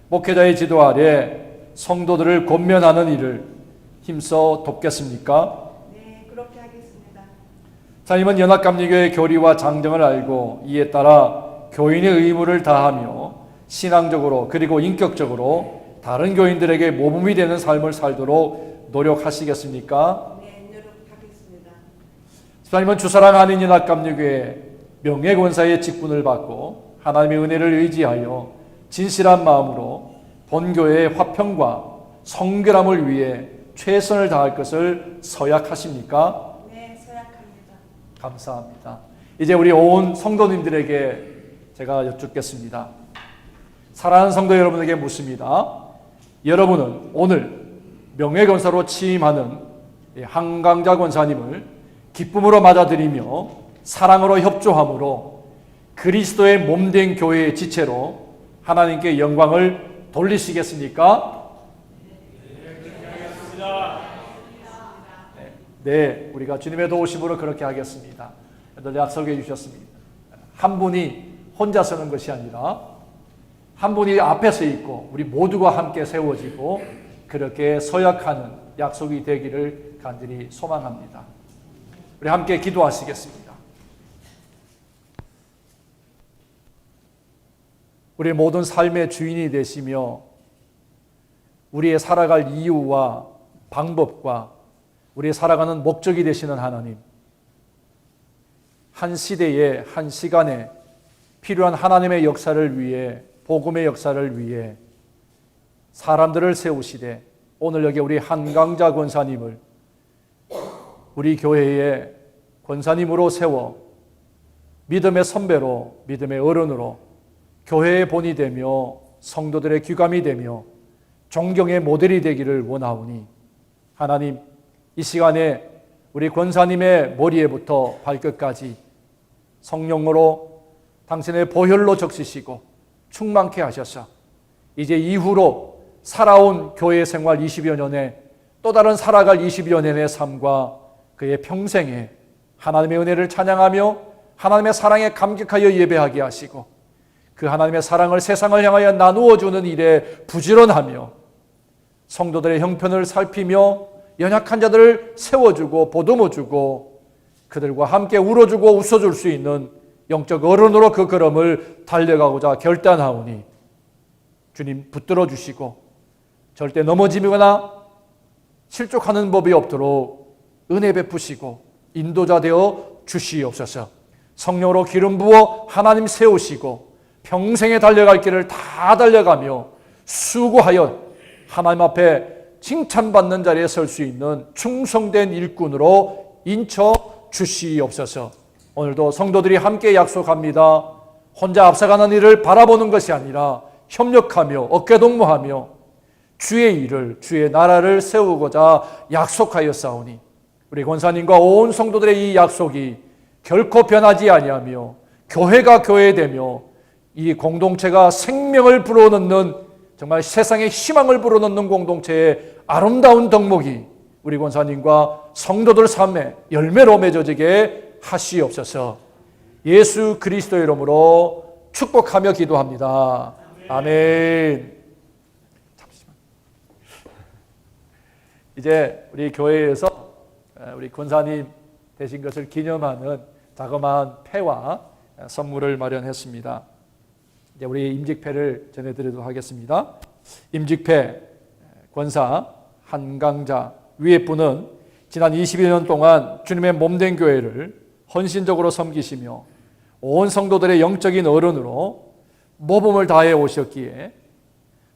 목회자의 지도 아래 성도들을 권면하는 일을 힘써 돕겠습니까? 네, 그렇게 하겠습니다. 사님은 연합감리교의 교리와 장정을 알고 이에 따라 교인의 의무를 다하며 신앙적으로 그리고 인격적으로 다른 교인들에게 모범이 되는 삶을 살도록 노력하시겠습니까? 네, 노력하겠습니다. 집사님은 주사랑 한인연합감리교회 명예권사의 직분을 받고 하나님의 은혜를 의지하여 진실한 마음으로 본교회의 화평과 성결함을 위해 최선을 다할 것을 서약하십니까? 네, 서약합니다. 감사합니다. 이제 우리 온 성도님들에게 제가 여쭙겠습니다. 사랑하는 성도 여러분에게 묻습니다. 여러분은 오늘 명예권사로 취임하는 한강자 권사님을 기쁨으로 맞아들이며 사랑으로 협조함으로 그리스도의 몸된 교회의 지체로 하나님께 영광을 돌리시겠습니까? 네, 우리가 주님의 도우심으로 그렇게 하겠습니다. 늘 약속해 주셨습니다. 한 분이 혼자 서는 것이 아니라 한 분이 앞에 서 있고 우리 모두가 함께 세워지고 그렇게 서약하는 약속이 되기를 간절히 소망합니다. 우리 함께 기도하시겠습니다. 우리 모든 삶의 주인이 되시며 우리의 살아갈 이유와 방법과 우리의 살아가는 목적이 되시는 하나님, 한 시대에 한 시간에 필요한 하나님의 역사를 위해 복음의 역사를 위해 사람들을 세우시되 오늘 여기 우리 한강자 권사님을 우리 교회의 권사님으로 세워 믿음의 선배로 믿음의 어른으로 교회의 본이 되며 성도들의 귀감이 되며 존경의 모델이 되기를 원하오니 하나님 이 시간에 우리 권사님의 머리에부터 발끝까지 성령으로 당신의 보혈로 적시시고 충만케 하셔서 이제 이후로 살아온 교회 생활 20여 년에 또 다른 살아갈 20여 년의 삶과 그의 평생에 하나님의 은혜를 찬양하며 하나님의 사랑에 감격하여 예배하게 하시고 그 하나님의 사랑을 세상을 향하여 나누어 주는 일에 부지런하며 성도들의 형편을 살피며 연약한 자들을 세워주고 보듬어주고 그들과 함께 울어주고 웃어줄 수 있는 영적 어른으로 그 걸음을 달려가고자 결단하오니 주님 붙들어 주시고 절대 넘어지거나 실족하는 법이 없도록 은혜 베푸시고 인도자 되어 주시옵소서. 성령으로 기름 부어 하나님 세우시고 평생에 달려갈 길을 다 달려가며 수고하여 하나님 앞에 칭찬받는 자리에 설 수 있는 충성된 일꾼으로 인쳐 주시옵소서. 오늘도 성도들이 함께 약속합니다. 혼자 앞서가는 일을 바라보는 것이 아니라 협력하며 어깨동무하며 주의 일을 주의 나라를 세우고자 약속하였사오니 우리 권사님과 온 성도들의 이 약속이 결코 변하지 아니하며 교회가 교회되며 이 공동체가 생명을 불어넣는 정말 세상에 희망을 불어넣는 공동체의 아름다운 덕목이 우리 권사님과 성도들 삶의 열매로 맺어지게 하시옵소서. 예수 그리스도의 이름으로 축복하며 기도합니다. 아멘. 잠시만. 이제 우리 교회에서 우리 권사님 되신 것을 기념하는 자그마한 패와 선물을 마련했습니다. 이제 우리 임직패를 전해드리도록 하겠습니다. 임직패 권사 한강자 위에 분은 지난 22년 동안 주님의 몸된 교회를 헌신적으로 섬기시며 온 성도들의 영적인 어른으로 모범을 다해 오셨기에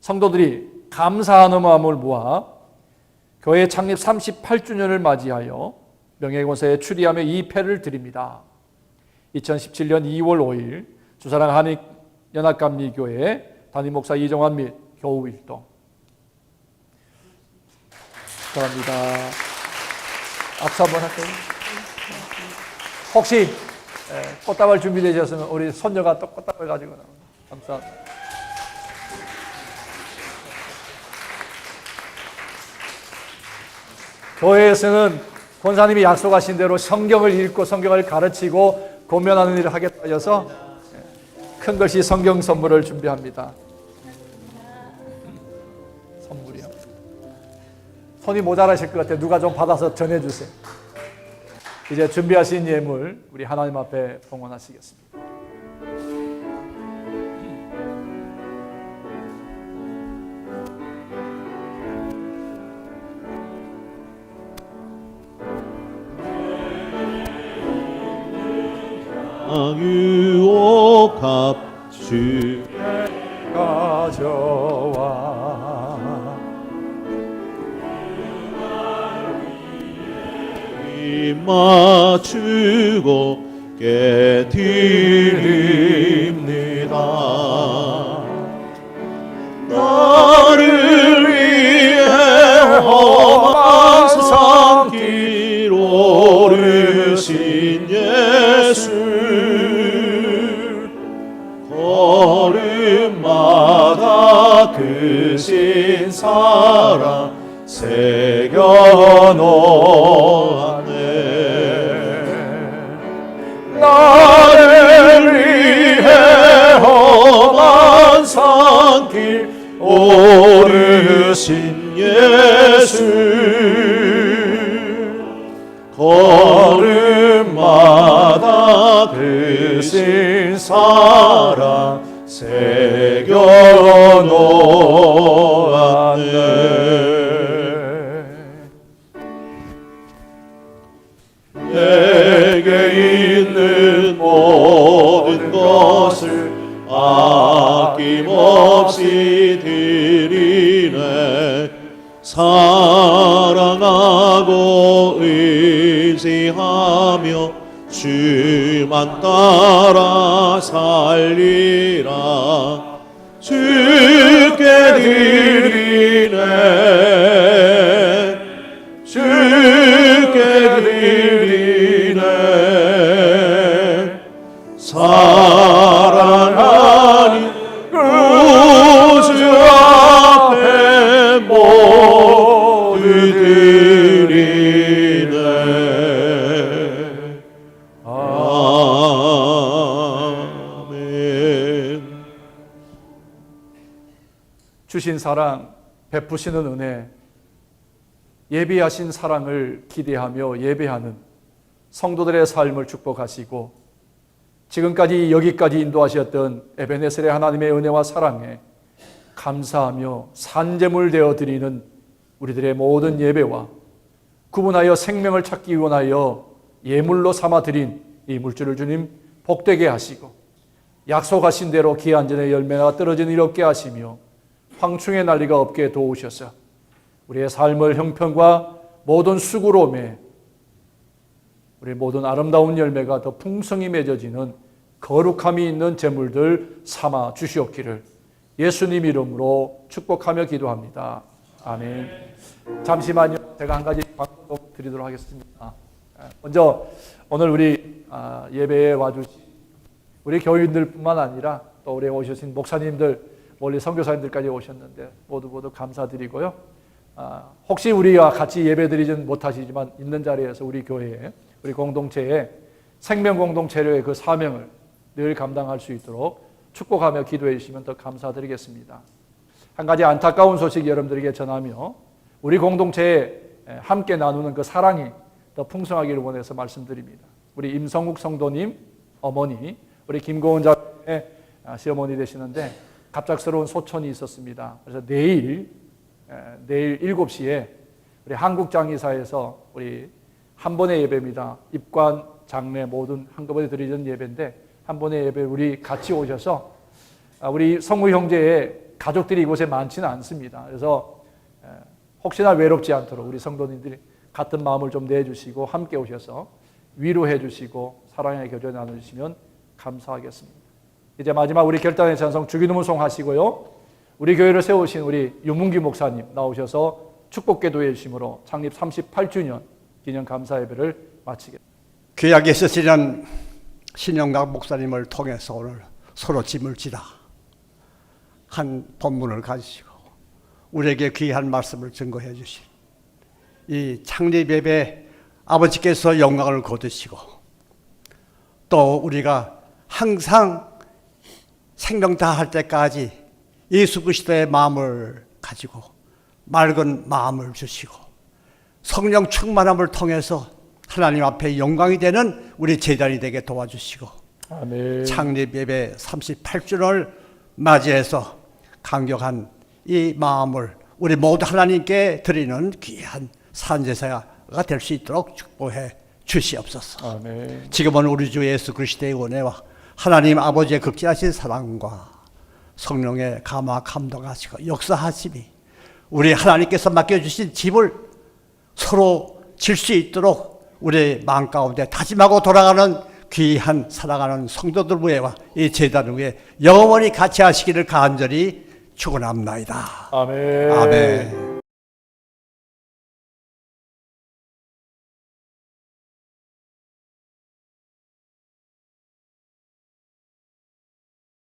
성도들이 감사하는 마음을 모아 교회 창립 38주년을 맞이하여 명예권사에 추리하며 이 패를 드립니다. 2017년 2월 5일 주사랑 한인연합감리교회 담임목사 이정환 및 교우일동. 축하합니다. 악수 한번 할까요? 혹시 꽃다발 준비되셨으면 우리 손녀가 또 꽃다발 가지고 나옵니다. 감사합니다. 교회에서는 권사님이 약속하신 대로 성경을 읽고 성경을 가르치고 고면하는 일을 하겠다 해서 큰 것이 성경 선물을 준비합니다. 선물이요. 손이 모자라실 것 같아요. 누가 좀 받아서 전해주세요. 이제 준비하신 예물 우리 하나님 앞에 봉헌하시겠습니다. 유혹합 주 가져와 맞추고 깨드립니다. 나를 위해 험한 산길 오르신 예수, 걸음마다 크신 사랑 새겨놓았네. 나를 위해 험한 산길 오르신 예수, 걸음마다 크신 사랑 새겨놓았네. 내게 있는 모든 것을 아낌없이 드리네. 사랑하고 의지하며 주만 따라 살리라. 주께 드리네, 주께 드리네. 사랑하니 구주 앞에 모두 드리네. 아멘. 주신 사랑, 베푸시는 은혜, 예비하신 사랑을 기대하며 예배하는 성도들의 삶을 축복하시고 지금까지 여기까지 인도하셨던 에베네셀의 하나님의 은혜와 사랑에 감사하며 산제물 되어 드리는 우리들의 모든 예배와 구분하여 생명을 찾기 원하여 예물로 삼아 드린 이 물질을 주님 복되게 하시고 약속하신 대로 기한 전에 열매가 떨어진 일 없게 하시며 황충의 난리가 없게 도우셔서 우리의 삶을 형편과 모든 수고로움에 우리 모든 아름다운 열매가 더 풍성히 맺어지는 거룩함이 있는 제물들 삼아 주시옵기를 예수님 이름으로 축복하며 기도합니다. 아멘. 잠시만요. 제가 한 가지 방송 드리도록 하겠습니다. 먼저 오늘 우리 예배에 와주신 우리 교인들뿐만 아니라 또 우리 오셔신 목사님들, 멀리 선교사님들까지 오셨는데 모두 감사드리고요. 혹시 우리와 같이 예배드리진 못하시지만 있는 자리에서 우리 교회에 우리 공동체에 생명 공동체의 그 사명을 늘 감당할 수 있도록 축복하며 기도해 주시면 더 감사드리겠습니다. 한 가지 안타까운 소식 여러분들에게 전하며 우리 공동체에 함께 나누는 그 사랑이 더 풍성하기를 원해서 말씀드립니다. 우리 임성국 성도님 어머니, 우리 김고은 자매의 시어머니 되시는데 갑작스러운 소천이 있었습니다. 그래서 내일 7시에 우리 한국장의사에서 우리 한 번의 예배입니다. 입관, 장례 모든 한꺼번에 드리는 예배인데 한 번의 예배 우리 같이 오셔서 우리 성우 형제의 가족들이 이곳에 많지는 않습니다. 그래서 혹시나 외롭지 않도록 우리 성도님들이 같은 마음을 좀 내주시고 함께 오셔서 위로해 주시고 사랑의 교제 나눠주시면 감사하겠습니다. 이제 마지막 우리 결단의 찬송 주기도문송 하시고요. 우리 교회를 세우신 우리 유문기 목사님 나오셔서 축복기도해 주심으로 창립 38주년 기념 감사 예배를 마치겠습니다. 귀하게 쓰시는 신영각 목사님을 통해서 오늘 서로 짐을 지다 한 본문을 가지시고 우리에게 귀한 말씀을 증거해 주신 이 창립 예배 아버지께서 영광을 거두시고 또 우리가 항상 생명 다할 때까지 예수 그리스도의 마음을 가지고 맑은 마음을 주시고 성령 충만함을 통해서 하나님 앞에 영광이 되는 우리 제단이 되게 도와주시고 아멘. 창립 예배 38주를 맞이해서 강력한 이 마음을 우리 모두 하나님께 드리는 귀한 산제사가 될 수 있도록 축복해 주시옵소서. 아멘. 지금은 우리 주 예수 그리스도의 은혜와 하나님 아버지의 극진하신 사랑과 성령의 감화 감동하시고 역사하심이 우리 하나님께서 맡겨주신 집을 서로 질 수 있도록 우리 마음 가운데 다짐하고 돌아가는 귀한 살아가는 성도들 위에와 이 제단 위에 영원히 같이 하시기를 간절히 축원합니다. 아멘. 아멘.